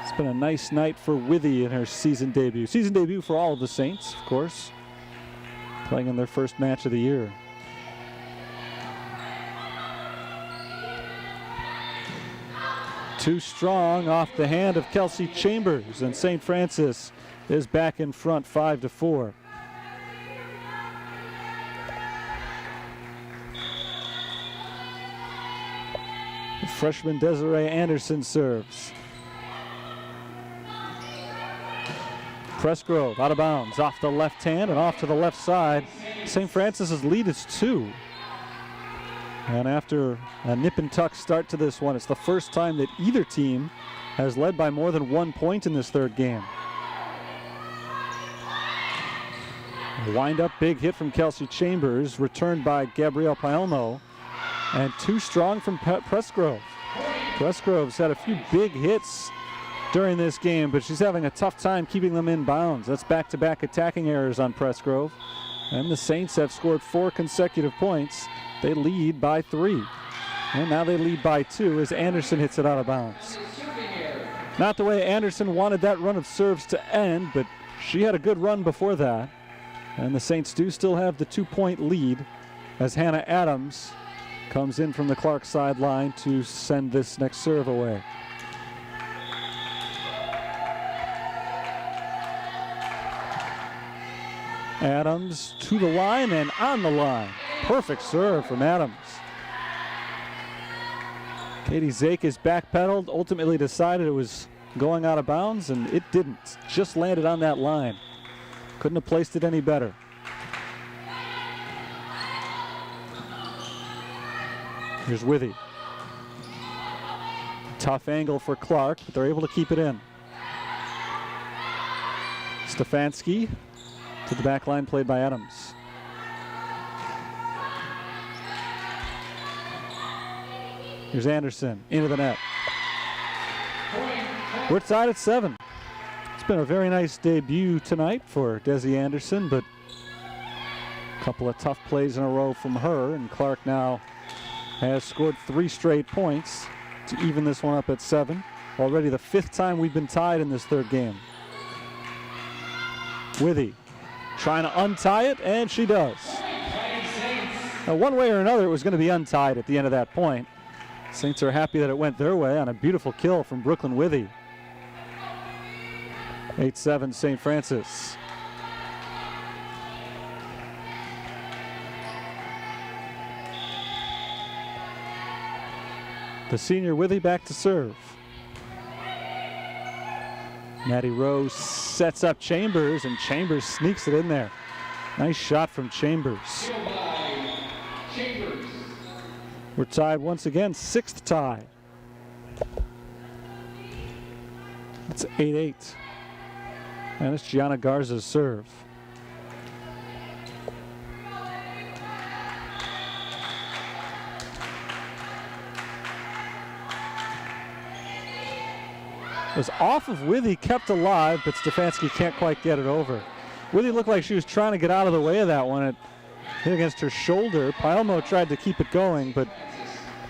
It's been a nice night for Withy in her season debut. Season debut for all of the Saints, of course. Playing in their first match of the year. Too strong off the hand of Kelsey Chambers, and St. Francis is back in front 5-4. Freshman Desiree Anderson serves. Pressgrove out of bounds, off the left hand and off to the left side. St. Francis's lead is 2. And after a nip and tuck start to this one, it's the first time that either team has led by more than 1 point in this third game. A wind-up big hit from Kelsey Chambers, returned by Gabrielle Paelmo, and too strong from Pressgrove. Pressgrove's had a few big hits during this game, but she's having a tough time keeping them in bounds. That's back-to-back attacking errors on Pressgrove. And the Saints have scored 4 consecutive points. They lead by 3. And now they lead by 2 as Anderson hits it out of bounds. Not the way Anderson wanted that run of serves to end, but she had a good run before that. And the Saints do still have the 2-point lead as Hannah Adams comes in from the Clarke sideline to send this next serve away. Adams to the line and on the line. Perfect serve from Adams. Katie Zakis backpedaled, ultimately decided it was going out of bounds, and it didn't. Just landed on that line. Couldn't have placed it any better. Here's Withy. Tough angle for Clarke, but they're able to keep it in. Stefanski to the back line, played by Adams. Here's Anderson into the net. We're tied at 7. It's been a very nice debut tonight for Desi Anderson, but a couple of tough plays in a row from her, and Clarke now has scored 3 straight points to even this one up at 7. Already the 5th time we've been tied in this 3rd game. Withy trying to untie it, and she does. Now, one way or another, it was going to be untied at the end of that point. Saints are happy that it went their way on a beautiful kill from Brooklyn Withy. 8-7 St. Francis. The senior Withy back to serve. Maddie Rose sets up Chambers, and Chambers sneaks it in there. Nice shot from Chambers. We're tied once again, 6th tie. It's 8-8. And it's Gianna Garza's serve. It was off of Withy, kept alive, but Stefanski can't quite get it over. Withy looked like she was trying to get out of the way of that one. It hit against her shoulder. Paelmo tried to keep it going, but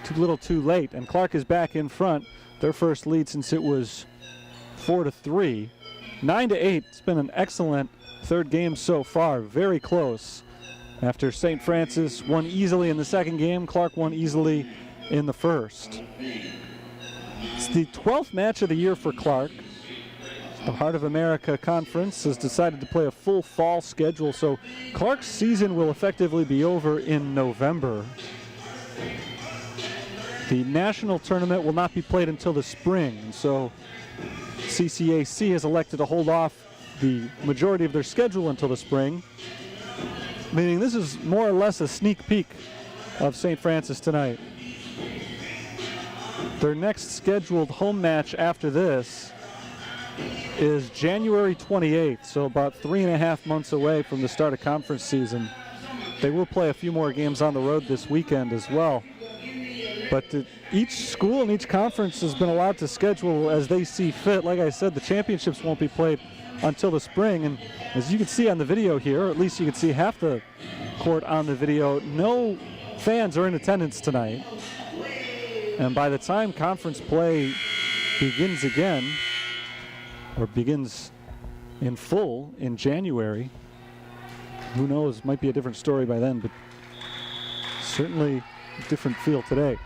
too little too late. And Clarke is back in front. Their first lead since it was 4-3. 9-8. It's been an excellent 3rd game so far. Very close. After St. Francis won easily in the 2nd game, Clarke won easily in the 1st. It's the 12th match of the year for Clarke. The Heart of America Conference has decided to play a full fall schedule, so Clarke's season will effectively be over in November. The national tournament will not be played until the spring, and so CCAC has elected to hold off the majority of their schedule until the spring, meaning this is more or less a sneak peek of St. Francis tonight. Their next scheduled home match after this is January 28th, so about 3.5 months away from the start of conference season. They will play a few more games on the road this weekend as well. But each school and each conference has been allowed to schedule as they see fit. Like I said, the championships won't be played until the spring. And as you can see on the video here, or at least you can see half the court on the video, no fans are in attendance tonight. And by the time conference play begins again, or begins in full in January, who knows, might be a different story by then, but certainly a different feel today.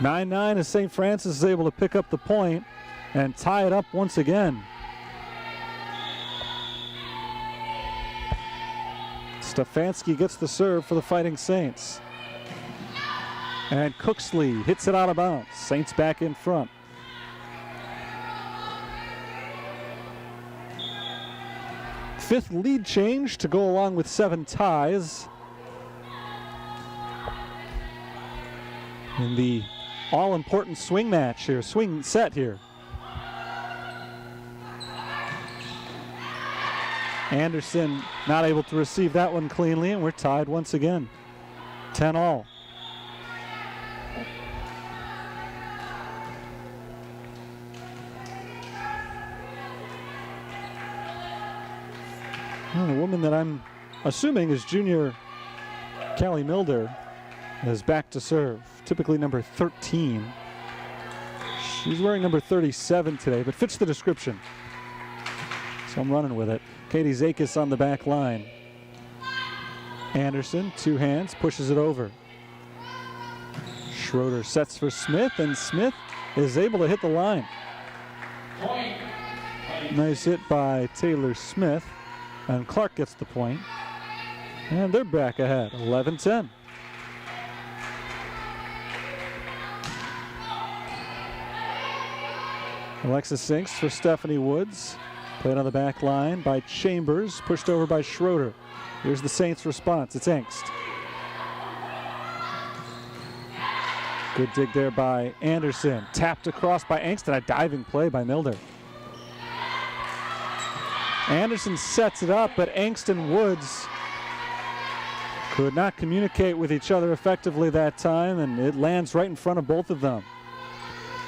(9-9) as St. Francis is able to pick up the point and tie it up once again. Stefanski gets the serve for the Fighting Saints. And Cooksley hits it out of bounds. Saints back in front. Fifth lead change to go along with 7 ties. In the all-important swing match here, swing set here. Anderson not able to receive that one cleanly, and we're tied once again. 10-all. Well, the woman that I'm assuming is junior Callie Milder is back to serve. Typically number 13. She's wearing number 37 today, but fits the description. So I'm running with it. Katie Zakis on the back line. Anderson, 2 hands, pushes it over. Schroeder sets for Smith, and Smith is able to hit the line. Nice hit by Taylor Smith, and Clarke gets the point. And they're back ahead, 11-10. Alexis Sinks for Stephanie Woods. Played on the back line by Chambers, pushed over by Schroeder. Here's the Saints' response. It's Engst. Good dig there by Anderson. Tapped across by Engst, and a diving play by Milder. Anderson sets it up, but Engst and Woods could not communicate with each other effectively that time, and it lands right in front of both of them.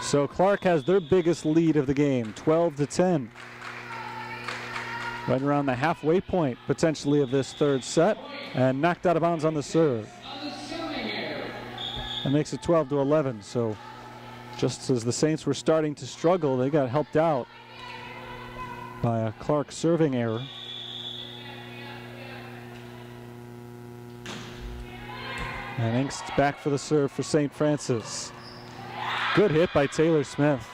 So Clarke has their biggest lead of the game, 12-10. Right around the halfway point, potentially, of this third set, and knocked out of bounds on the serve. That makes it 12-11, so just as the Saints were starting to struggle, they got helped out by a Clarke serving error. And Engst's back for the serve for St. Francis. Good hit by Taylor Smith.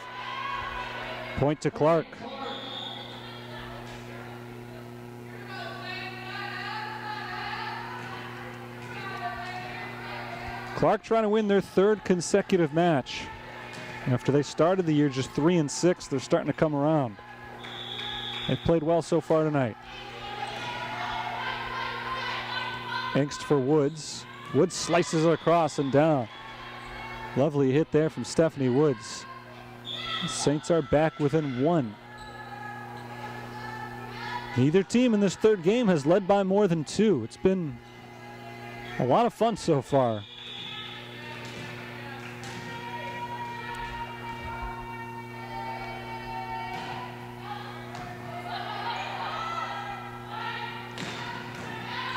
Point to Clarke. Clarke trying to win their third consecutive match. After they started the year just 3-6, they're starting to come around. They've played well so far tonight. Engst for Woods. Woods slices it across and down. Lovely hit there from Stephanie Woods. The Saints are back within one. Neither team in this third game has led by more than two. It's been a lot of fun so far.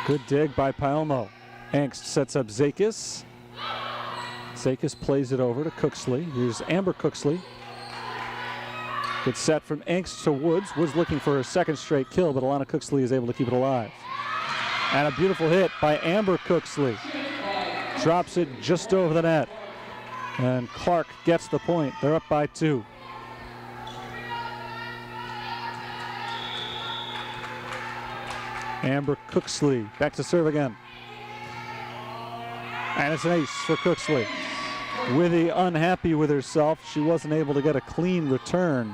Good dig by Paelmo. Engst sets up Zakis. Zakis plays it over to Cooksley. Here's Amber Cooksley. Good set from Engst to Woods. Woods looking for her second straight kill, but Alana Cooksley is able to keep it alive. And a beautiful hit by Amber Cooksley. Drops it just over the net. And Clarke gets the point. They're up by 2. Amber Cooksley back to serve again. And it's an ace for Cooksley. Withy unhappy with herself. She wasn't able to get a clean return.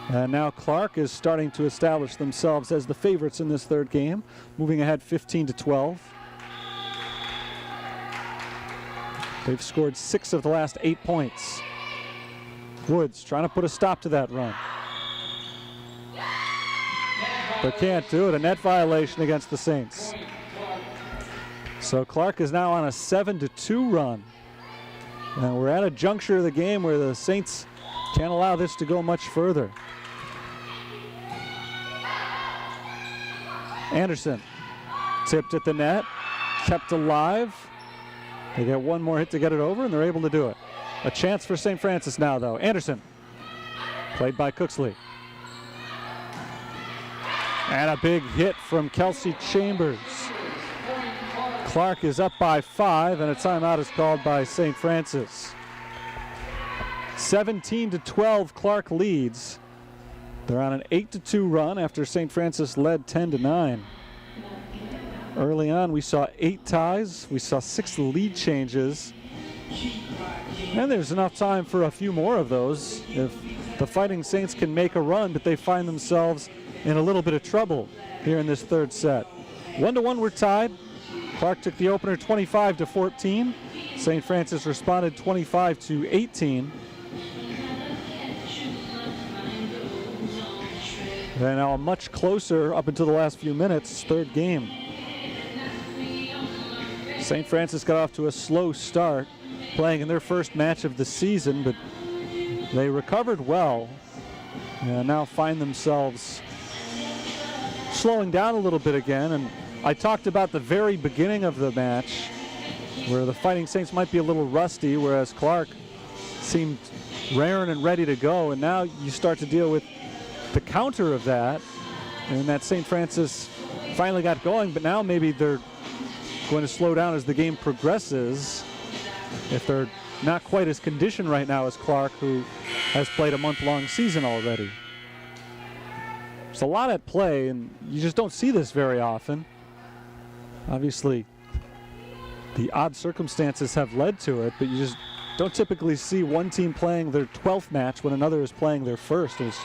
And now Clarke is starting to establish themselves as the favorites in this third game, moving ahead 15-12. They've scored 6 of the last 8 points. Woods trying to put a stop to that run. But can't do it. A net violation against the Saints. So Clarke is now on a 7-2 run. And we're at a juncture of the game where the Saints can't allow this to go much further. Anderson tipped at the net, kept alive. They get one more hit to get it over, and they're able to do it. A chance for St. Francis now, though. Anderson, played by Cooksley. And a big hit from Kelsey Chambers. Clarke is up by 5, and a timeout is called by St. Francis. 17-12, Clarke leads. They're on an 8-2 run after St. Francis led 10-9. Early on, we saw 8 ties. We saw 6 lead changes. And there's enough time for a few more of those. If the Fighting Saints can make a run, but they find themselves in a little bit of trouble here in this third set. 1-1, we're tied. Clarke took the opener 25-14. St. Francis responded 25-18. And now much closer up until the last few minutes, third game. St. Francis got off to a slow start, playing in their first match of the season, but they recovered well and now find themselves slowing down a little bit again. And I talked about the very beginning of the match where the Fighting Saints might be a little rusty, whereas Clarke seemed raring and ready to go. And now you start to deal with the counter of that, and that St. Francis finally got going, but now maybe they're going to slow down as the game progresses if they're not quite as conditioned right now as Clarke, who has played a month-long season already. There's a lot at play, and you just don't see this very often. Obviously, the odd circumstances have led to it, but you just don't typically see one team playing their 12th match when another is playing their first. It's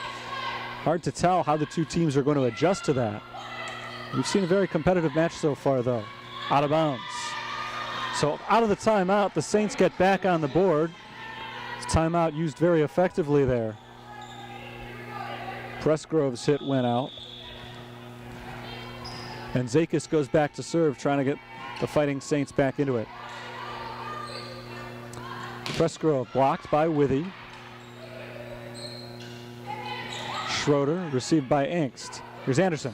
hard to tell how the two teams are going to adjust to that. We've seen a very competitive match so far, though. Out of bounds. So out of the timeout, the Saints get back on the board. Timeout used very effectively there. Pressgrove's hit went out. And Zakis goes back to serve, trying to get the Fighting Saints back into it. Presgrove blocked by Withy. Schroeder received by Angst. Here's Anderson.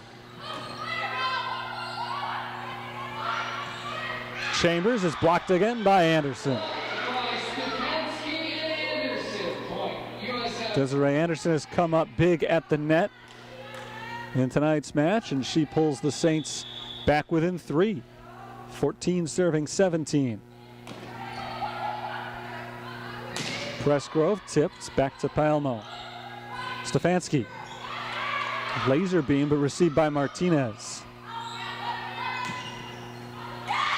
Chambers is blocked again by Anderson. Desiree Anderson has come up big at the net in tonight's match, and she pulls the Saints back within 3. 14 serving 17. Presgrove tipped back to Palmo. Stefanski. Laser beam, but received by Martinez.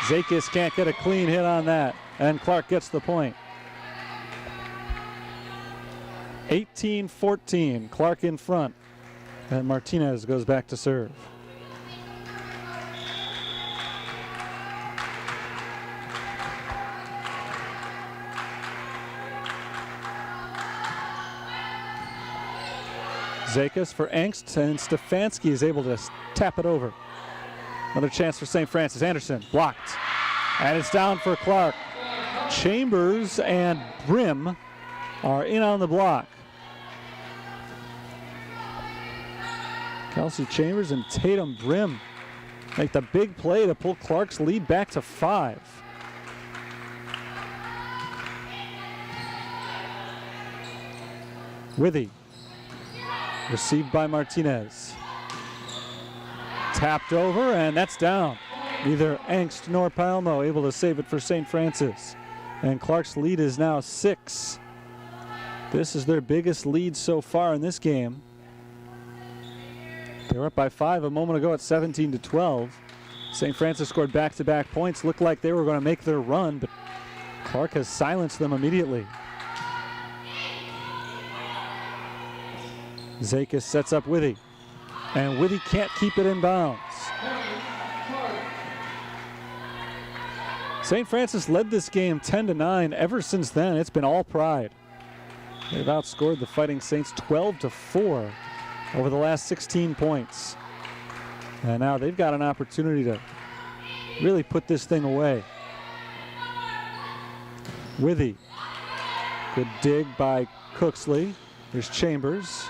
Zakis can't get a clean hit on that, and Clarke gets the point. 18-14, Clarke in front, and Martinez goes back to serve. Zakis for Angst, and Stefanski is able to tap it over. Another chance for St. Francis. Anderson blocked, and it's down for Clarke. Chambers and Brim are in on the block. Kelsey Chambers and Tatum Brim make the big play to pull Clarke's lead back to 5. Withy. Received by Martinez. Tapped over, and that's down. Neither Angst nor Palmo able to save it for St. Francis. And Clarke's lead is now 6. This is their biggest lead so far in this game. They were up by 5 a moment ago at 17-12. St. Francis scored back-to-back points. Looked like they were going to make their run, but Clarke has silenced them immediately. Zakis sets up Withy, and Withy can't keep it in bounds. St. Francis led this game 10-9. Ever since then, it's been all Pride. They've outscored the Fighting Saints 12-4 over the last 16 points. And now they've got an opportunity to really put this thing away. Withy. Good dig by Cooksley. Here's Chambers.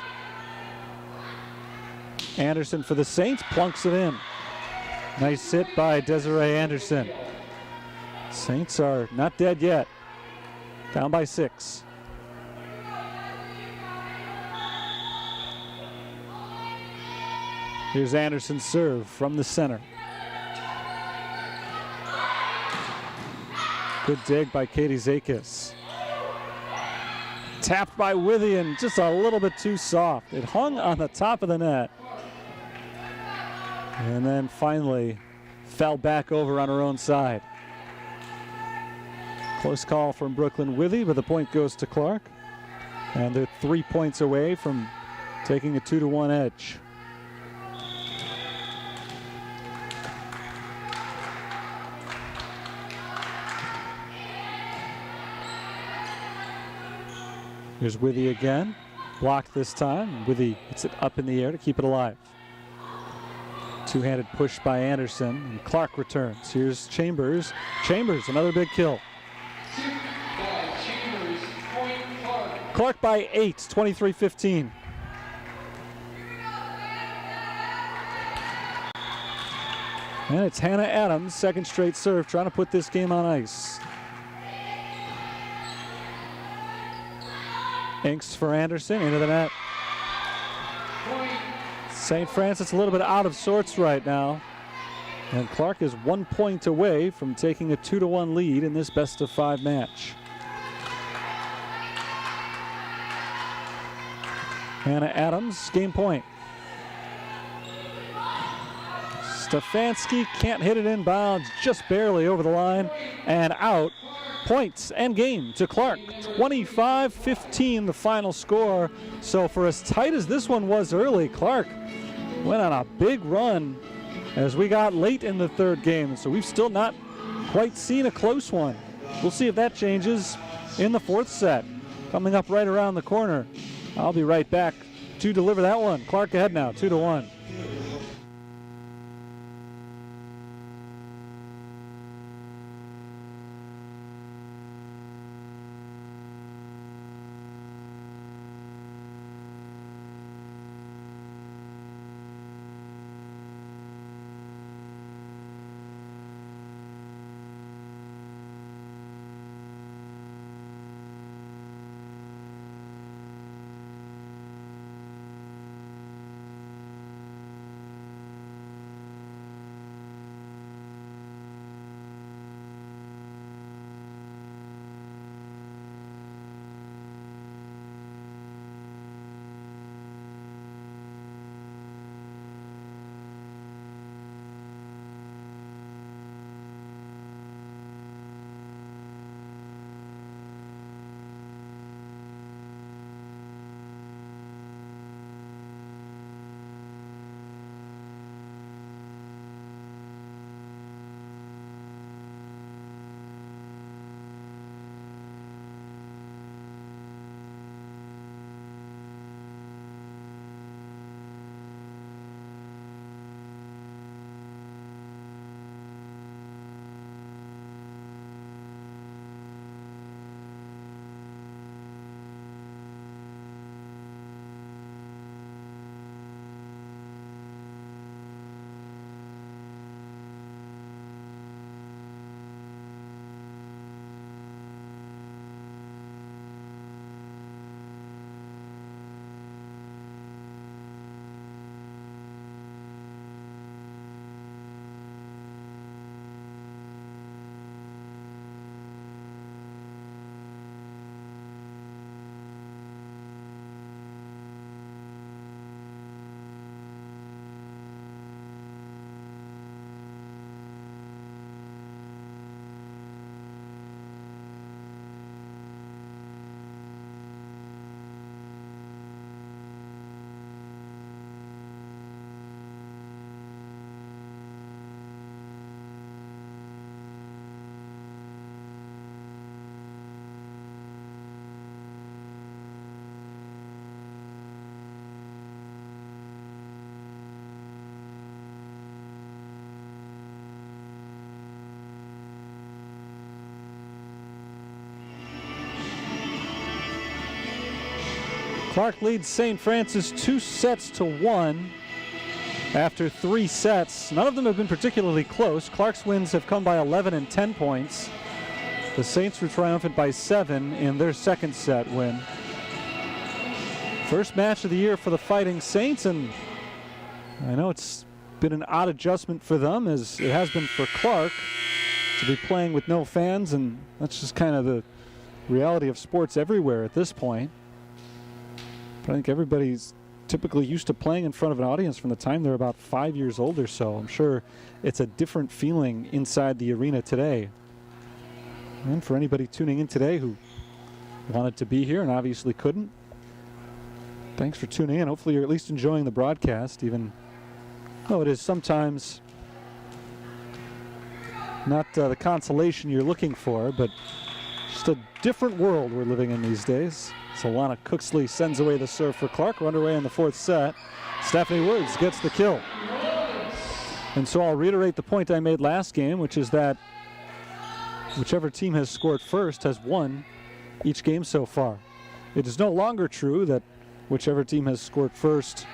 Anderson for the Saints, plunks it in. Nice hit by Desiree Anderson. Saints are not dead yet. Down by 6. Here's Anderson's serve from the center. Good dig by Katie Zakis. Tapped by Withy, and just a little bit too soft. It hung on the top of the net. And then finally fell back over on her own side. Close call from Brooklyn Withy, but the point goes to Clarke. And they're 3 points away from taking a 2-1 edge. Here's Withy again. Blocked this time. Withy hits it up in the air to keep it alive. Two-handed push by Anderson, and Clarke returns. Here's Chambers. Chambers, another big kill. Clarke by 8, 23-15. And it's Hannah Adams, second straight serve, trying to put this game on ice. Angst for Anderson, into the net. St. Francis a little bit out of sorts right now. And Clarke is 1 point away from taking a 2-1 lead in this best-of-5 match. Hannah Adams, game point. Stefanski can't hit it in bounds, just barely over the line and out. Points and game to Clarke. 25-15 the final score. So for as tight as this one was early, Clarke went on a big run as we got late in the third game. So we've still not quite seen a close one. We'll see if that changes in the fourth set. Coming up right around the corner. I'll be right back to deliver that one. Clarke ahead now, 2-1. Clarke leads St. Francis 2-1 after 3 sets. None of them have been particularly close. Clarke's wins have come by 11 and 10 points. The Saints were triumphant by 7 in their second set win. First match of the year for the Fighting Saints, and I know it's been an odd adjustment for them, as it has been for Clarke, to be playing with no fans, and that's just kind of the reality of sports everywhere at this point. But I think everybody's typically used to playing in front of an audience from the time they're about 5 years old or so. I'm sure it's a different feeling inside the arena today. And for anybody tuning in today who wanted to be here and obviously couldn't, thanks for tuning in. Hopefully you're at least enjoying the broadcast, even though it is sometimes not the consolation you're looking for, but just a different world we're living in these days. Solana Cooksley sends away the serve for Clarke. We're underway in the fourth set. Stephanie Woods gets the kill. And so I'll reiterate the point I made last game, which is that whichever team has scored first has won each game so far. It is no longer true that whichever team has scored first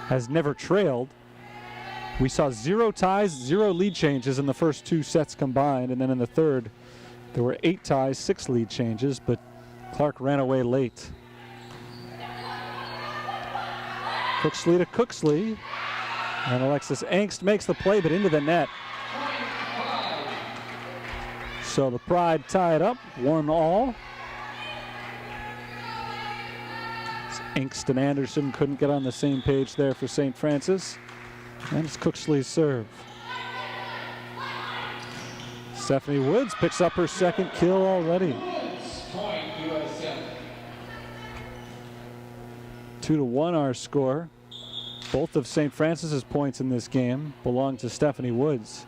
has never trailed. We saw 0 ties, 0 lead changes in the first 2 sets combined, and then in the third there were 8 ties, 6 lead changes, but Clarke ran away late. Cooksley to Cooksley, and Alexis Angst makes the play, but into the net. So the Pride tie it up, 1-1. Angst and Anderson couldn't get on the same page there for St. Francis. And it's Cooksley's serve. Stephanie Woods picks up her second kill already. 2-1 our score. Both of St. Francis's points in this game belong to Stephanie Woods.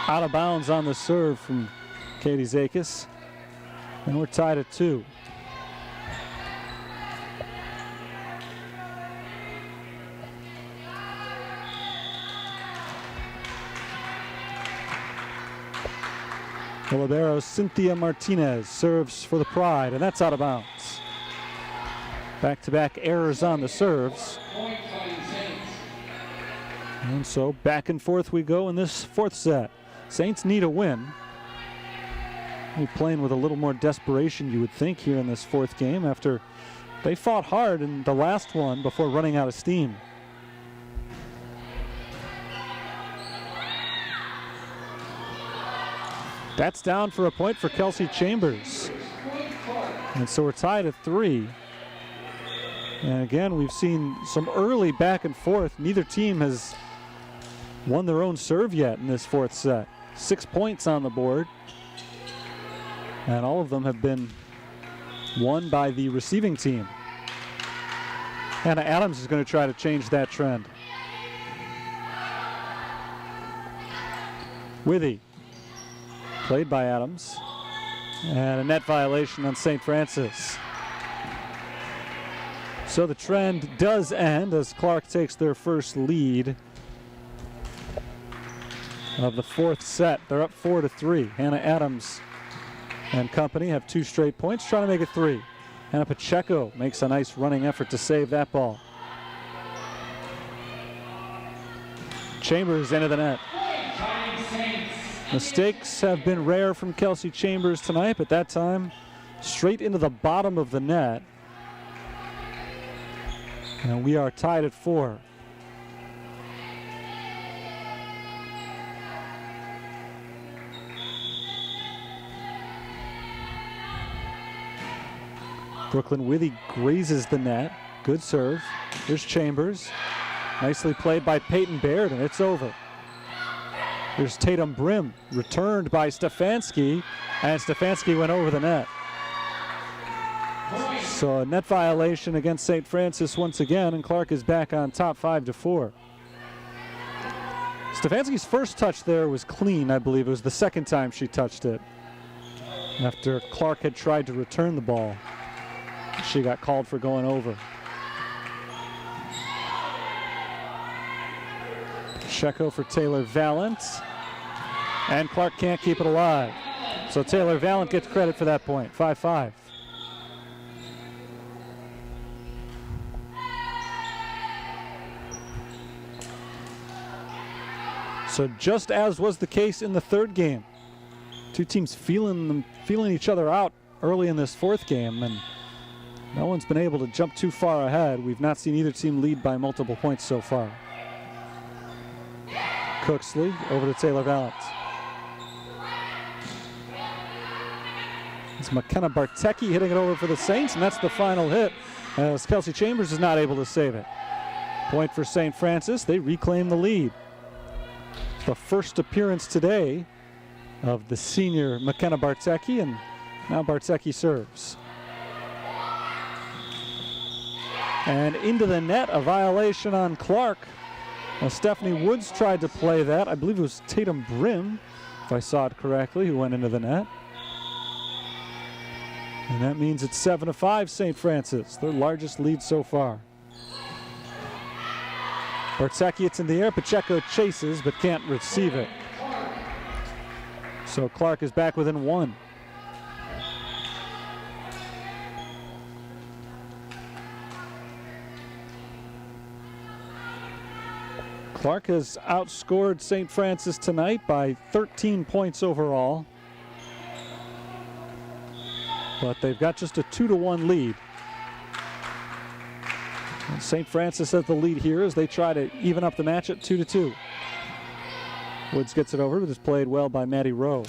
Out of bounds on the serve from Katie Zakis. And we're tied at 2. The libero Cynthia Martinez serves for the Pride, and that's out of bounds. Back-to-back errors on the serves. And so back and forth we go in this fourth set. Saints need a win. We're playing with a little more desperation, you would think, here in this fourth game after they fought hard in the last one before running out of steam. That's down for a point for Kelsey Chambers. And so we're tied at 3. And again, we've seen some early back and forth. Neither team has won their own serve yet in this fourth set. 6 points on the board. And all of them have been won by the receiving team. Hannah Adams is going to try to change that trend. Withy. Played by Adams. And a net violation on St. Francis. So the trend does end as Clarke takes their first lead of the fourth set. They're up 4-3. Hannah Adams and company have 2 straight points, trying to make it 3. Hannah Pacheco makes a nice running effort to save that ball. Chambers into the net. Mistakes have been rare from Kelsey Chambers tonight, but that time straight into the bottom of the net. And we are tied at 4. Brooklyn Withy grazes the net. Good serve. Here's Chambers. Nicely played by Peyton Baird, and it's over. Here's Tatum Brim, returned by Stefanski, and Stefanski went over the net. So a net violation against St. Francis once again, and Clarke is back on top 5-4. Stefanski's first touch there was clean, I believe. It was the second time she touched it. After Clarke had tried to return the ball, she got called for going over. Pacheco for Taylor Valent. And Clarke can't keep it alive. So Taylor Valent gets credit for that point, 5-5. So just as was the case in the third game, two teams feeling each other out early in this fourth game, and no one's been able to jump too far ahead. We've not seen either team lead by multiple points so far. Cooksley over to Taylor Valent. It's McKenna Bartecki hitting it over for the Saints, and that's the final hit as Kelsey Chambers is not able to save it. Point for St. Francis. They reclaim the lead. The first appearance today of the senior McKenna Bartecki, and now Bartecki serves. And into the net, a violation on Clarke. Now, Stephanie Woods tried to play that. I believe it was Tatum Brim, if I saw it correctly, who went into the net. And that means it's 7-5 St. Francis, their largest lead so far. Bartecki, it's in the air. Pacheco chases but can't receive it. So Clarke is back within one. Clarke has outscored St. Francis tonight by 13 points overall. But they've got just a 2-1 lead. And St. Francis has the lead here as they try to even up the match at 2-2. Woods gets it over, but it's played well by Maddie Rowe.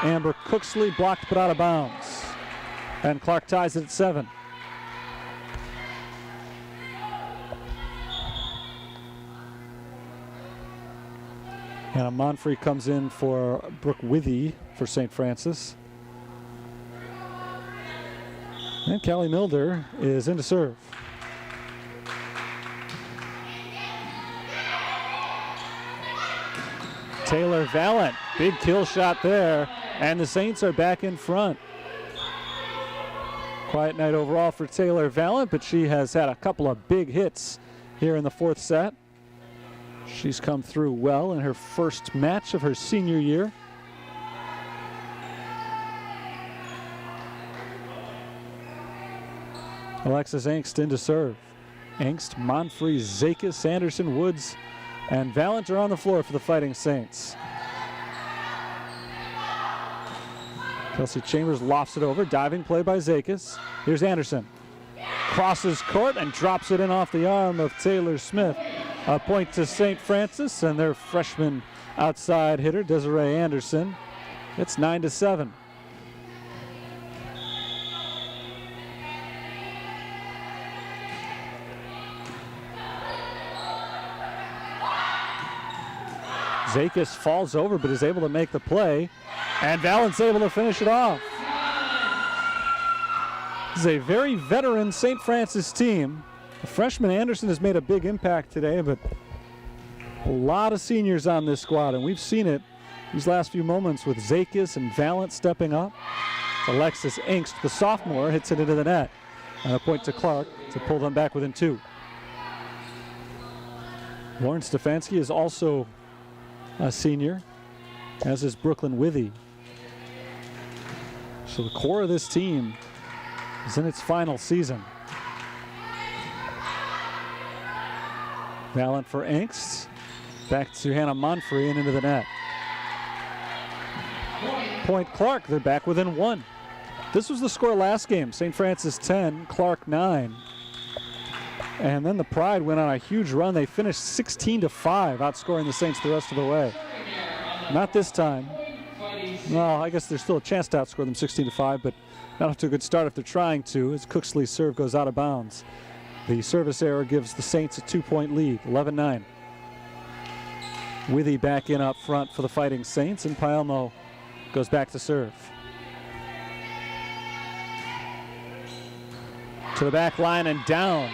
Amber Cooksley blocked but out of bounds. And Clarke ties it at 7. Hannah Monfrey comes in for Brooke Withy for St. Francis. And Callie Milder is in to serve. Taylor Valent, big kill shot there, and the Saints are back in front. Quiet night overall for Taylor Valent, but she has had a couple of big hits here in the fourth set. She's come through well in her first match of her senior year. Alexis Angst in to serve. Angst, Monfrey, Zakis, Anderson, Woods, and Valent are on the floor for the Fighting Saints. Kelsey Chambers lofts it over. Diving play by Zakis. Here's Anderson. Crosses court and drops it in off the arm of Taylor Smith. A point to St. Francis and their freshman outside hitter, Desiree Anderson. It's 9-7. Zakis falls over but is able to make the play, and Valent's able to finish it off. This is a very veteran St. Francis team. The freshman Anderson has made a big impact today, but a lot of seniors on this squad, and we've seen it these last few moments with Zakis and Valent stepping up. Alexis Angst, the sophomore, hits it into the net. And a point to Clarke to pull them back within 2. Lauren Stefanski is also a senior, as is Brooklyn Withy. So the core of this team is in its final season. Valent for Angst. Back to Hannah Monfrey and into the net. Point Clarke, they're back within 1. This was the score last game. St. Francis 10, Clarke 9. And then the Pride went on a huge run. They finished 16-5, outscoring the Saints the rest of the way. Not this time. Well, I guess there's still a chance to outscore them 16-5, but not off to a good start if they're trying to, as Cooksley's serve goes out of bounds. The service error gives the Saints a 2-point lead, 11-9. Withy back in up front for the Fighting Saints, and Paelmo goes back to serve. To the back line and down.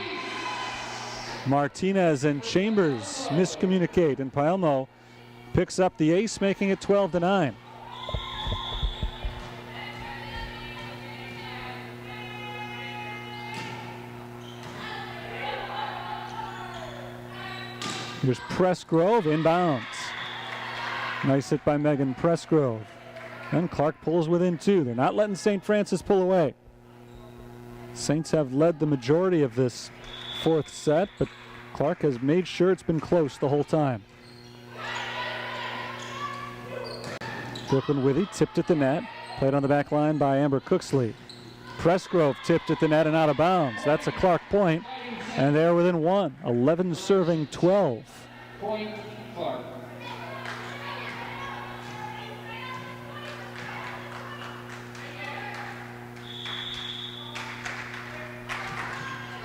Martinez and Chambers miscommunicate, and Paelmo picks up the ace, making it 12-9. Here's Pressgrove inbounds. Nice hit by Megan Pressgrove. And Clarke pulls within 2. They're not letting St. Francis pull away. Saints have led the majority of this fourth set, but Clarke has made sure it's been close the whole time. Brooklyn Withy tipped at the net. Played on the back line by Amber Cooksley. Pressgrove tipped at the net and out of bounds. That's a Clarke point, and they're within 1. 11 serving 12. Point Clarke.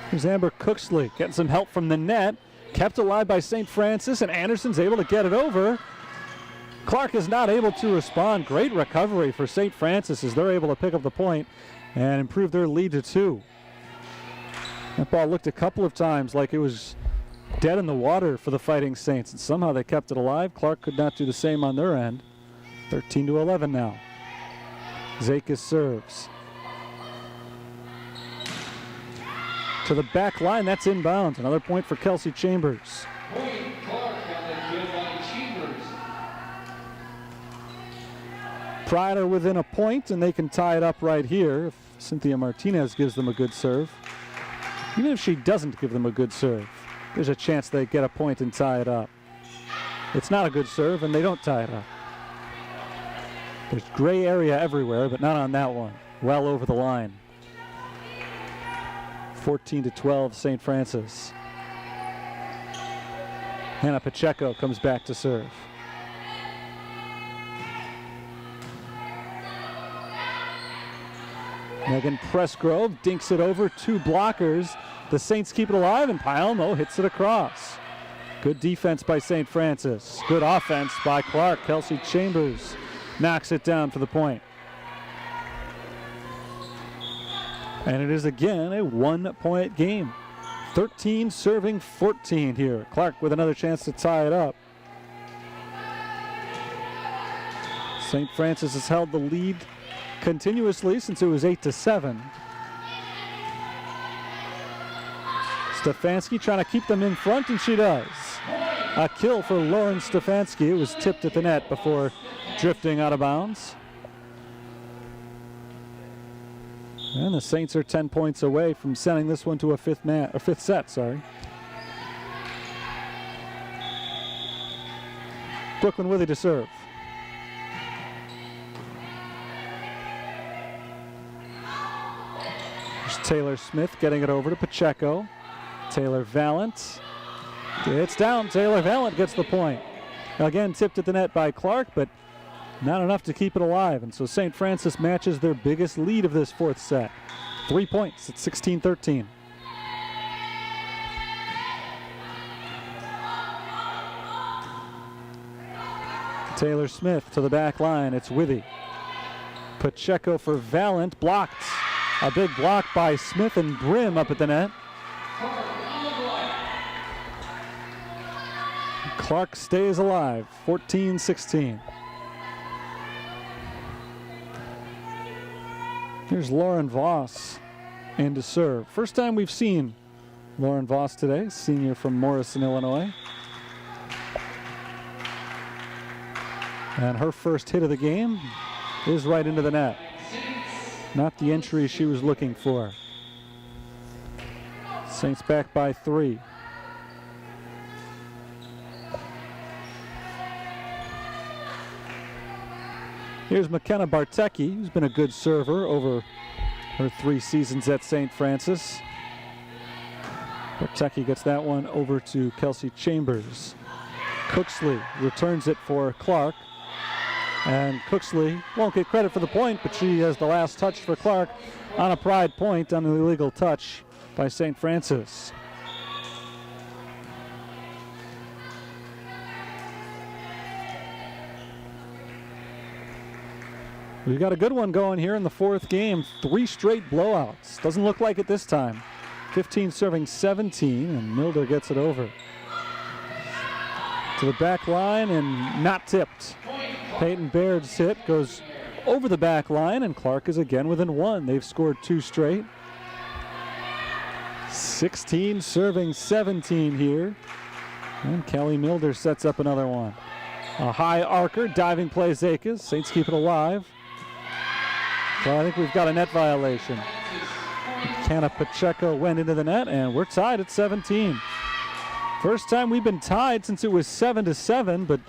Here's Amber Cooksley getting some help from the net. Kept alive by St. Francis, and Anderson's able to get it over. Clarke is not able to respond. Great recovery for St. Francis as they're able to pick up the point and improve their lead to 2. That ball looked a couple of times like it was dead in the water for the Fighting Saints, and somehow they kept it alive. Clarke could not do the same on their end. 13-11 now. Zakis serves. To the back line, that's inbounds. Another point for Kelsey Chambers. Point Clarke on the field by Chambers. Pride are within a point, and they can tie it up right here if Cynthia Martinez gives them a good serve. Even if she doesn't give them a good serve, there's a chance they get a point and tie it up. It's not a good serve, and they don't tie it up. There's gray area everywhere, but not on that one. Well over the line. 14-12, St. Francis. Hannah Pacheco comes back to serve. Megan Pressgrove dinks it over, 2 blockers. The Saints keep it alive, and Paelmo hits it across. Good defense by St. Francis. Good offense by Clarke. Kelsey Chambers knocks it down for the point. And it is again a 1-point game. 13 serving 14 here. Clarke with another chance to tie it up. St. Francis has held the lead continuously since it was 8-7. Stefanski trying to keep them in front, and she does. A kill for Lauren Stefanski. It was tipped at the net before drifting out of bounds. And the Saints are 10 points away from sending this one to a fifth set. Brooklyn Withy to serve. There's Taylor Smith getting it over to Pacheco. Taylor Valent. It's down. Taylor Valent gets the point. Again, tipped at the net by Clarke, but not enough to keep it alive. And so St. Francis matches their biggest lead of this fourth set. 3 points at 16-13. Taylor Smith to the back line. It's Withy. Pacheco for Valent. Blocked. A big block by Smith and Brim up at the net. Clarke stays alive. 14-16. Here's Lauren Voss in to serve. First time we've seen Lauren Voss today, senior from Morrison, Illinois. And her first hit of the game is right into the net. Not the entry she was looking for. Saints back by 3. Here's McKenna Bartecki, who's been a good server over her 3 seasons at St. Francis. Bartecki gets that one over to Kelsey Chambers. Cooksley returns it for Clarke. And Cooksley won't get credit for the point, but she has the last touch for Clarke on a Pride point on an illegal touch by St. Francis. We've got a good one going here in the fourth game. 3 straight blowouts. Doesn't look like it this time. 15 serving 17, and Milder gets it over. To the back line and not tipped. Peyton Baird's hit goes over the back line, and Clarke is again within 1. They've scored 2 straight. 16 serving 17 here. And Kelly Milder sets up another one. A high arcer, diving play Zakis. Saints keep it alive. So I think we've got a net violation. Canna Pacheco went into the net, and we're tied at 17. First time we've been tied since it was 7-7, but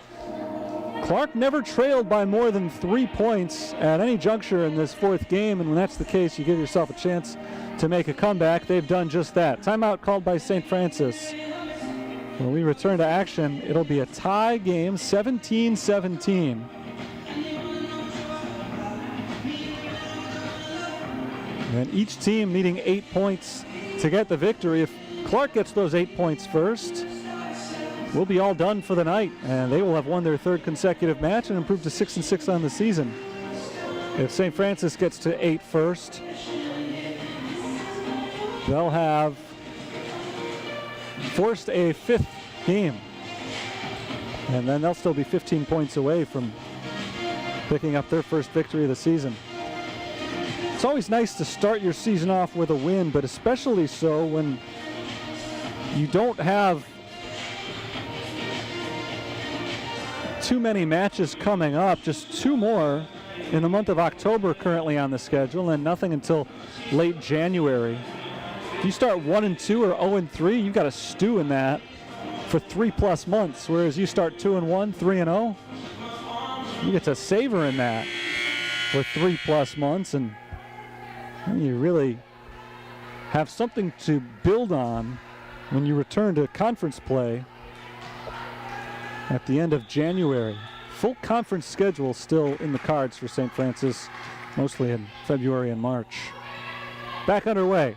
Clarke never trailed by more than 3 points at any juncture in this fourth game, and when that's the case, you give yourself a chance to make a comeback. They've done just that. Timeout called by St. Francis. When we return to action, it'll be a tie game, 17-17. And each team needing 8 points to get the victory. If Clarke gets those 8 points first, we'll be all done for the night, and they will have won their third consecutive match and improved to 6-6 on the season. If St. Francis gets to 8 first, they'll have forced a 5th game, and then they'll still be 15 points away from picking up their first victory of the season. It's always nice to start your season off with a win, but especially so when you don't have too many matches coming up, just 2 more in the month of October currently on the schedule, and nothing until late January. If you start 1-2 or 0-3, you've got to stew in that for 3+ months, whereas you start 2-1, 3-0, you get to savor in that for 3+ months, and you really have something to build on when you return to conference play at the end of January. Full conference schedule still in the cards for St. Francis, mostly in February and March. Back underway.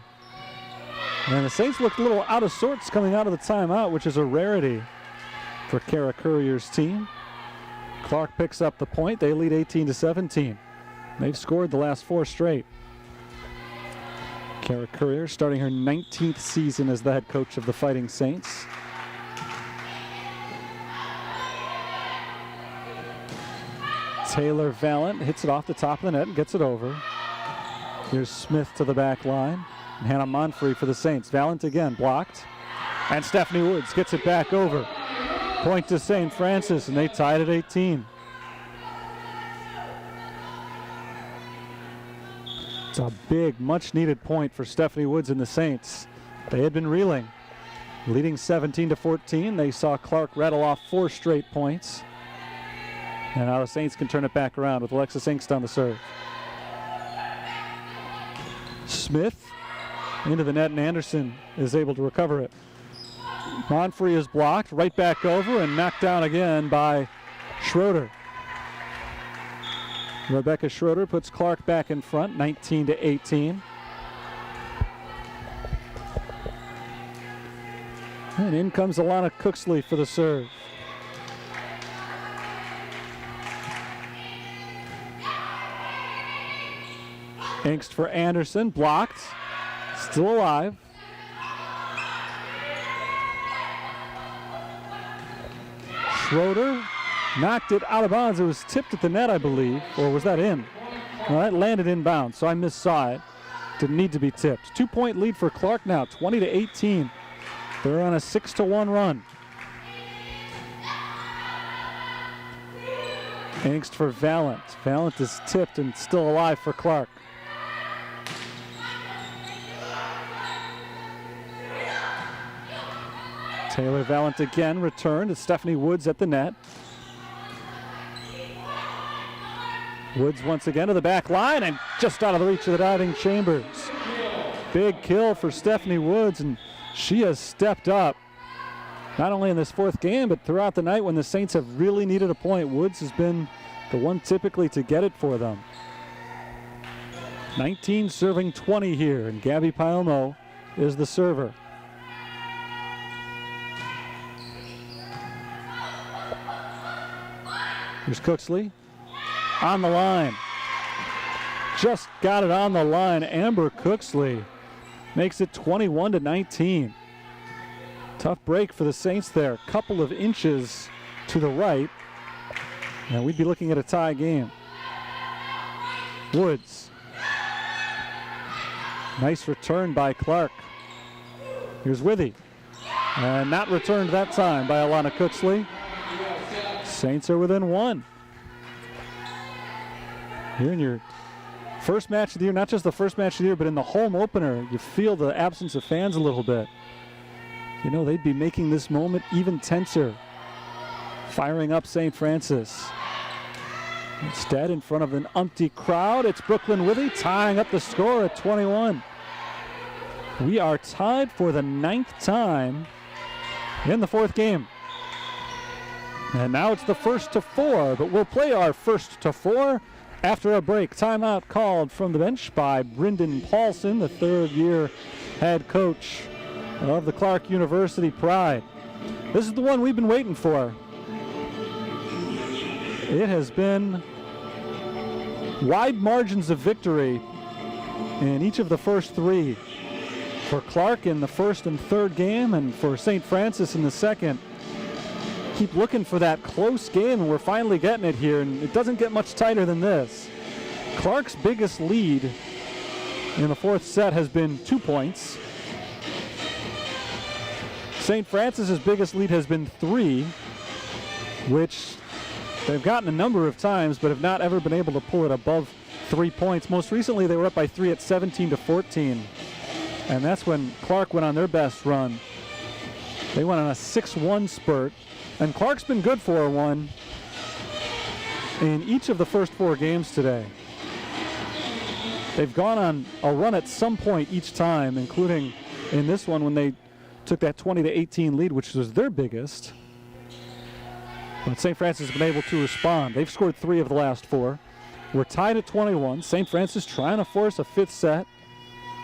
And the Saints looked a little out of sorts coming out of the timeout, which is a rarity for Kara Courier's team. Clarke picks up the point. They lead 18-17. They've scored the last 4 straight. Kara Courier starting her 19th season as the head coach of the Fighting Saints. Taylor Valent hits it off the top of the net and gets it over. Here's Smith to the back line. And Hannah Monfrey for the Saints. Valent again blocked. And Stephanie Woods gets it back over. Point to St. Francis, and they tied at 18. It's a big, much-needed point for Stephanie Woods and the Saints. They had been reeling. Leading 17-14, they saw Clarke rattle off 4 straight points. And now the Saints can turn it back around with Alexis Inkst on the serve. Smith into the net, and Anderson is able to recover it. Monfrey is blocked, right back over, and knocked down again by Schroeder. Rebecca Schroeder puts Clarke back in front, 19-18. And in comes Alana Cooksley for the serve. Inkst for Anderson, blocked, still alive. Schroeder knocked it out of bounds. It was tipped at the net, I believe, or was that in? No, that landed inbounds, so I missaw it. Didn't need to be tipped. 2-point lead for Clarke now, 20-18. They're on a 6-1 run. Inkst for Valent. Valent is tipped and still alive for Clarke. Taylor Valent again returned. It's Stephanie Woods at the net. Woods once again to the back line and just out of the reach of the diving Chambers. Big kill for Stephanie Woods, and she has stepped up not only in this 4th game, but throughout the night when the Saints have really needed a point. Woods has been the one typically to get it for them. 19 serving 20 here, and Gabby Palmo is the server. Here's Cooksley on the line. Just got it on the line. Amber Cooksley makes it 21-19. Tough break for the Saints there. Couple of inches to the right, and we'd be looking at a tie game. Woods. Nice return by Clarke. Here's Withy. And not returned that time by Alana Cooksley. Saints are within one. Here in your first match of the year, not just the first match of the year, but in the home opener, you feel the absence of fans a little bit. You know, they'd be making this moment even tenser. Firing up St. Francis. Instead, in front of an empty crowd, it's Brooklyn Withy tying up the score at 21. We are tied for the 9th time in the 4th game. And now it's the 1st to 4, but we'll play our 1st to 4 after a break. Timeout called from the bench by Brendan Paulson, the 3rd-year head coach of the Clarke University Pride. This is the one we've been waiting for. It has been wide margins of victory in each of the first 3. For Clarke in the 1st and 3rd game, and for St. Francis in the 2nd. Keep looking for that close game, and we're finally getting it here, and it doesn't get much tighter than this. Clarke's biggest lead in the 4th set has been 2 points. St. Francis's biggest lead has been 3, which they've gotten a number of times, but have not ever been able to pull it above 3 points. Most recently, they were up by 3 at 17-14, and that's when Clarke went on their best run. They went on a 6-1 spurt, and Clarke's been good for one in each of the first 4 games today. They've gone on a run at some point each time, including in this one when they took that 20-18 lead, which was their biggest. But St. Francis has been able to respond. They've scored 3 of the last 4. We're tied at 21. St. Francis trying to force a 5th set.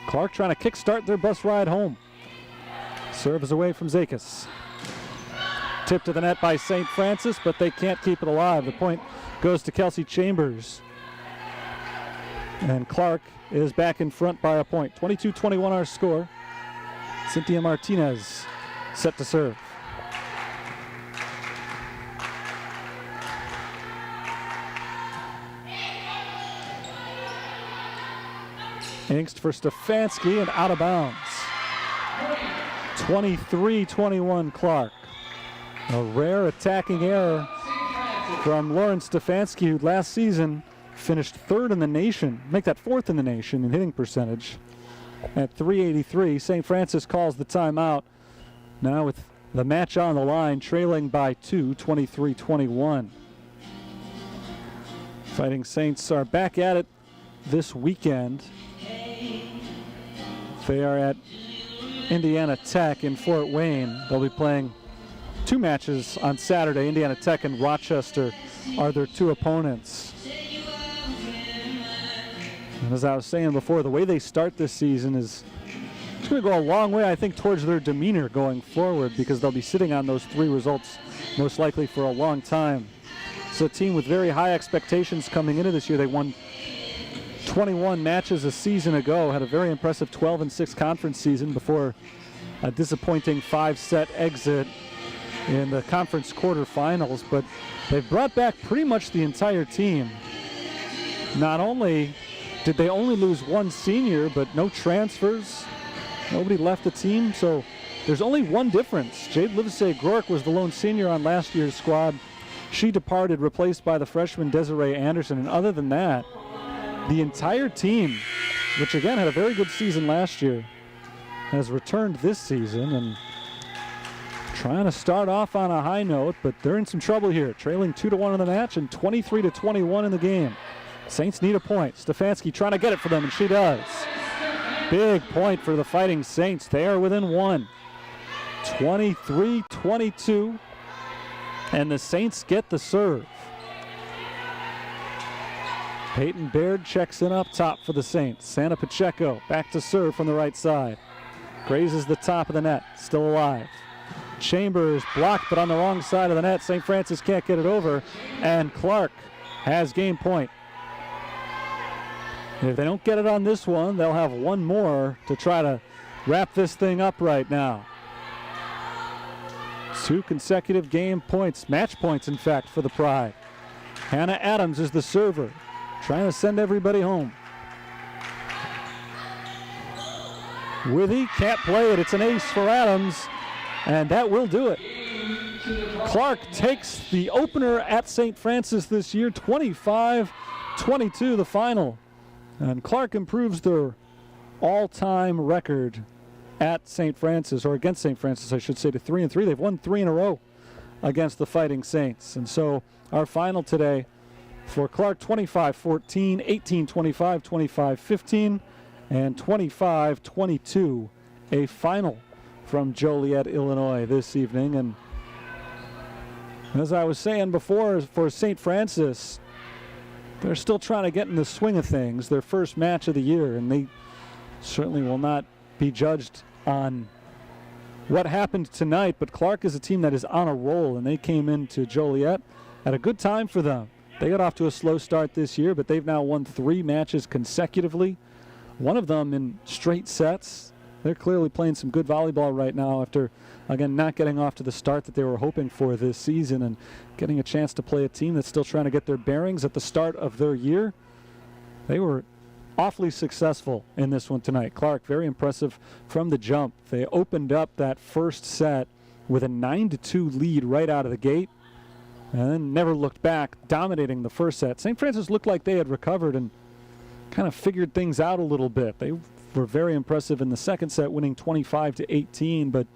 Clarke trying to kickstart their bus ride home. Serve is away from Zakis. Tipped to the net by St. Francis, but they can't keep it alive. The point goes to Kelsey Chambers. And Clarke is back in front by a point. 22-21 our score. Cynthia Martinez set to serve. Angst for Stefanski and out of bounds. 23-21 Clarke. A rare attacking error from Lauren Stefanski, who last season finished 3rd in the nation, make that 4th in the nation in hitting percentage at .383. St. Francis calls the timeout now with the match on the line, trailing by 2, 23-21. Fighting Saints are back at it this weekend. They are at Indiana Tech in Fort Wayne. They'll be playing 2 matches on Saturday. Indiana Tech and Rochester are their 2 opponents. And as I was saying before, the way they start this season is it's going to go a long way, I think, towards their demeanor going forward, because they'll be sitting on those 3 results most likely for a long time. It's a team with very high expectations coming into this year. They won 21 matches a season ago, had a very impressive 12-6 conference season before a disappointing 5-set exit in the conference quarterfinals, but they've brought back pretty much the entire team. Not only did they only lose 1 senior, but no transfers. Nobody left the team, so there's only 1 difference. Jade Livesey-Groark was the lone senior on last year's squad. She departed, replaced by the freshman Desiree Anderson, and other than that, the entire team, which again had a very good season last year, has returned this season and trying to start off on a high note, but they're in some trouble here. Trailing 2-1 in the match and 23-21 in the game. Saints need a point. Stefanski trying to get it for them, and she does. Big point for the Fighting Saints. They are within 1. 23-22, and the Saints get the serve. Peyton Baird checks in up top for the Saints. Santa Pacheco back to serve from the right side. Grazes the top of the net, still alive. Chambers blocked, but on the wrong side of the net. St. Francis can't get it over, and Clarke has game point. If they don't get it on this one, they'll have 1 more to try to wrap this thing up right now. 2 consecutive game points, match points in fact, for the Pride. Hannah Adams is the server, trying to send everybody home. Withy can't play it. It's an ace for Adams, and that will do it. to the Clarke. Clarke takes the opener at St. Francis this year, 25-22 the final. And Clarke improves their all-time record at St. Francis, or against St. Francis, I should say, to 3-3. They've won 3 in a row against the Fighting Saints. And so our final today for Clarke, 25-14, 18-25, 25-15, and 25-22, a final from Joliet, Illinois this evening. And as I was saying before, for St. Francis, they're still trying to get in the swing of things, their first match of the year, and they certainly will not be judged on what happened tonight, but Clarke is a team that is on a roll, and they came into Joliet at a good time for them. They got off to a slow start this year, but they've now won 3 matches consecutively, one of them in straight sets. They're clearly playing some good volleyball right now after, again, not getting off to the start that they were hoping for this season and getting a chance to play a team that's still trying to get their bearings at the start of their year. They were awfully successful in this one tonight. Clarke, very impressive from the jump. They opened up that first set with a 9-2 lead right out of the gate and then never looked back, dominating the first set. St. Francis looked like they had recovered and kind of figured things out a little bit. They were very impressive in the second set, winning 25-18, but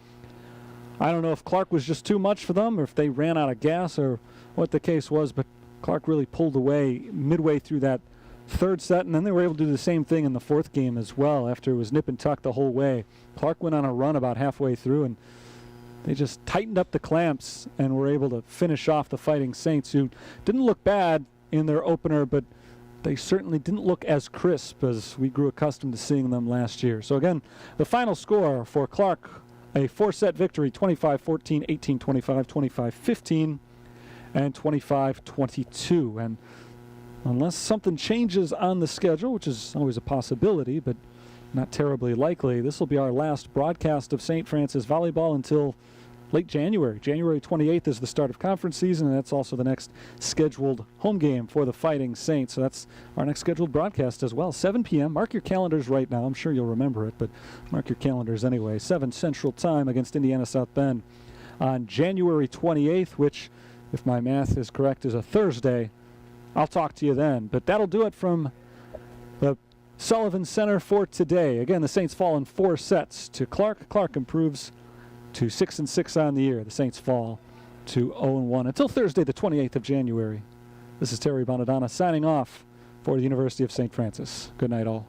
I don't know if Clarke was just too much for them or if they ran out of gas or what the case was, but Clarke really pulled away midway through that third set, and then they were able to do the same thing in the fourth game as well after it was nip and tuck the whole way. Clarke went on a run about halfway through, and they just tightened up the clamps and were able to finish off the Fighting Saints, who didn't look bad in their opener, but they certainly didn't look as crisp as we grew accustomed to seeing them last year. So again, the final score for Clarke, a 4-set victory, 25-14, 18-25, 25-15, and 25-22. And unless something changes on the schedule, which is always a possibility, but not terribly likely, this will be our last broadcast of St. Francis volleyball until late January. January 28th is the start of conference season, and that's also the next scheduled home game for the Fighting Saints. So that's our next scheduled broadcast as well. 7 p.m. Mark your calendars right now. I'm sure you'll remember it, but mark your calendars anyway. 7 Central Time against Indiana South Bend on January 28th, which, if my math is correct, is a Thursday. I'll talk to you then. But that'll do it from the Sullivan Center for today. Again, the Saints fall in 4 sets to Clarke. Clarke improves to 6-6 on the year. The Saints fall to 0-1 until Thursday, the 28th of January. This is Terry Bonadonna signing off for the University of St. Francis. Good night, all.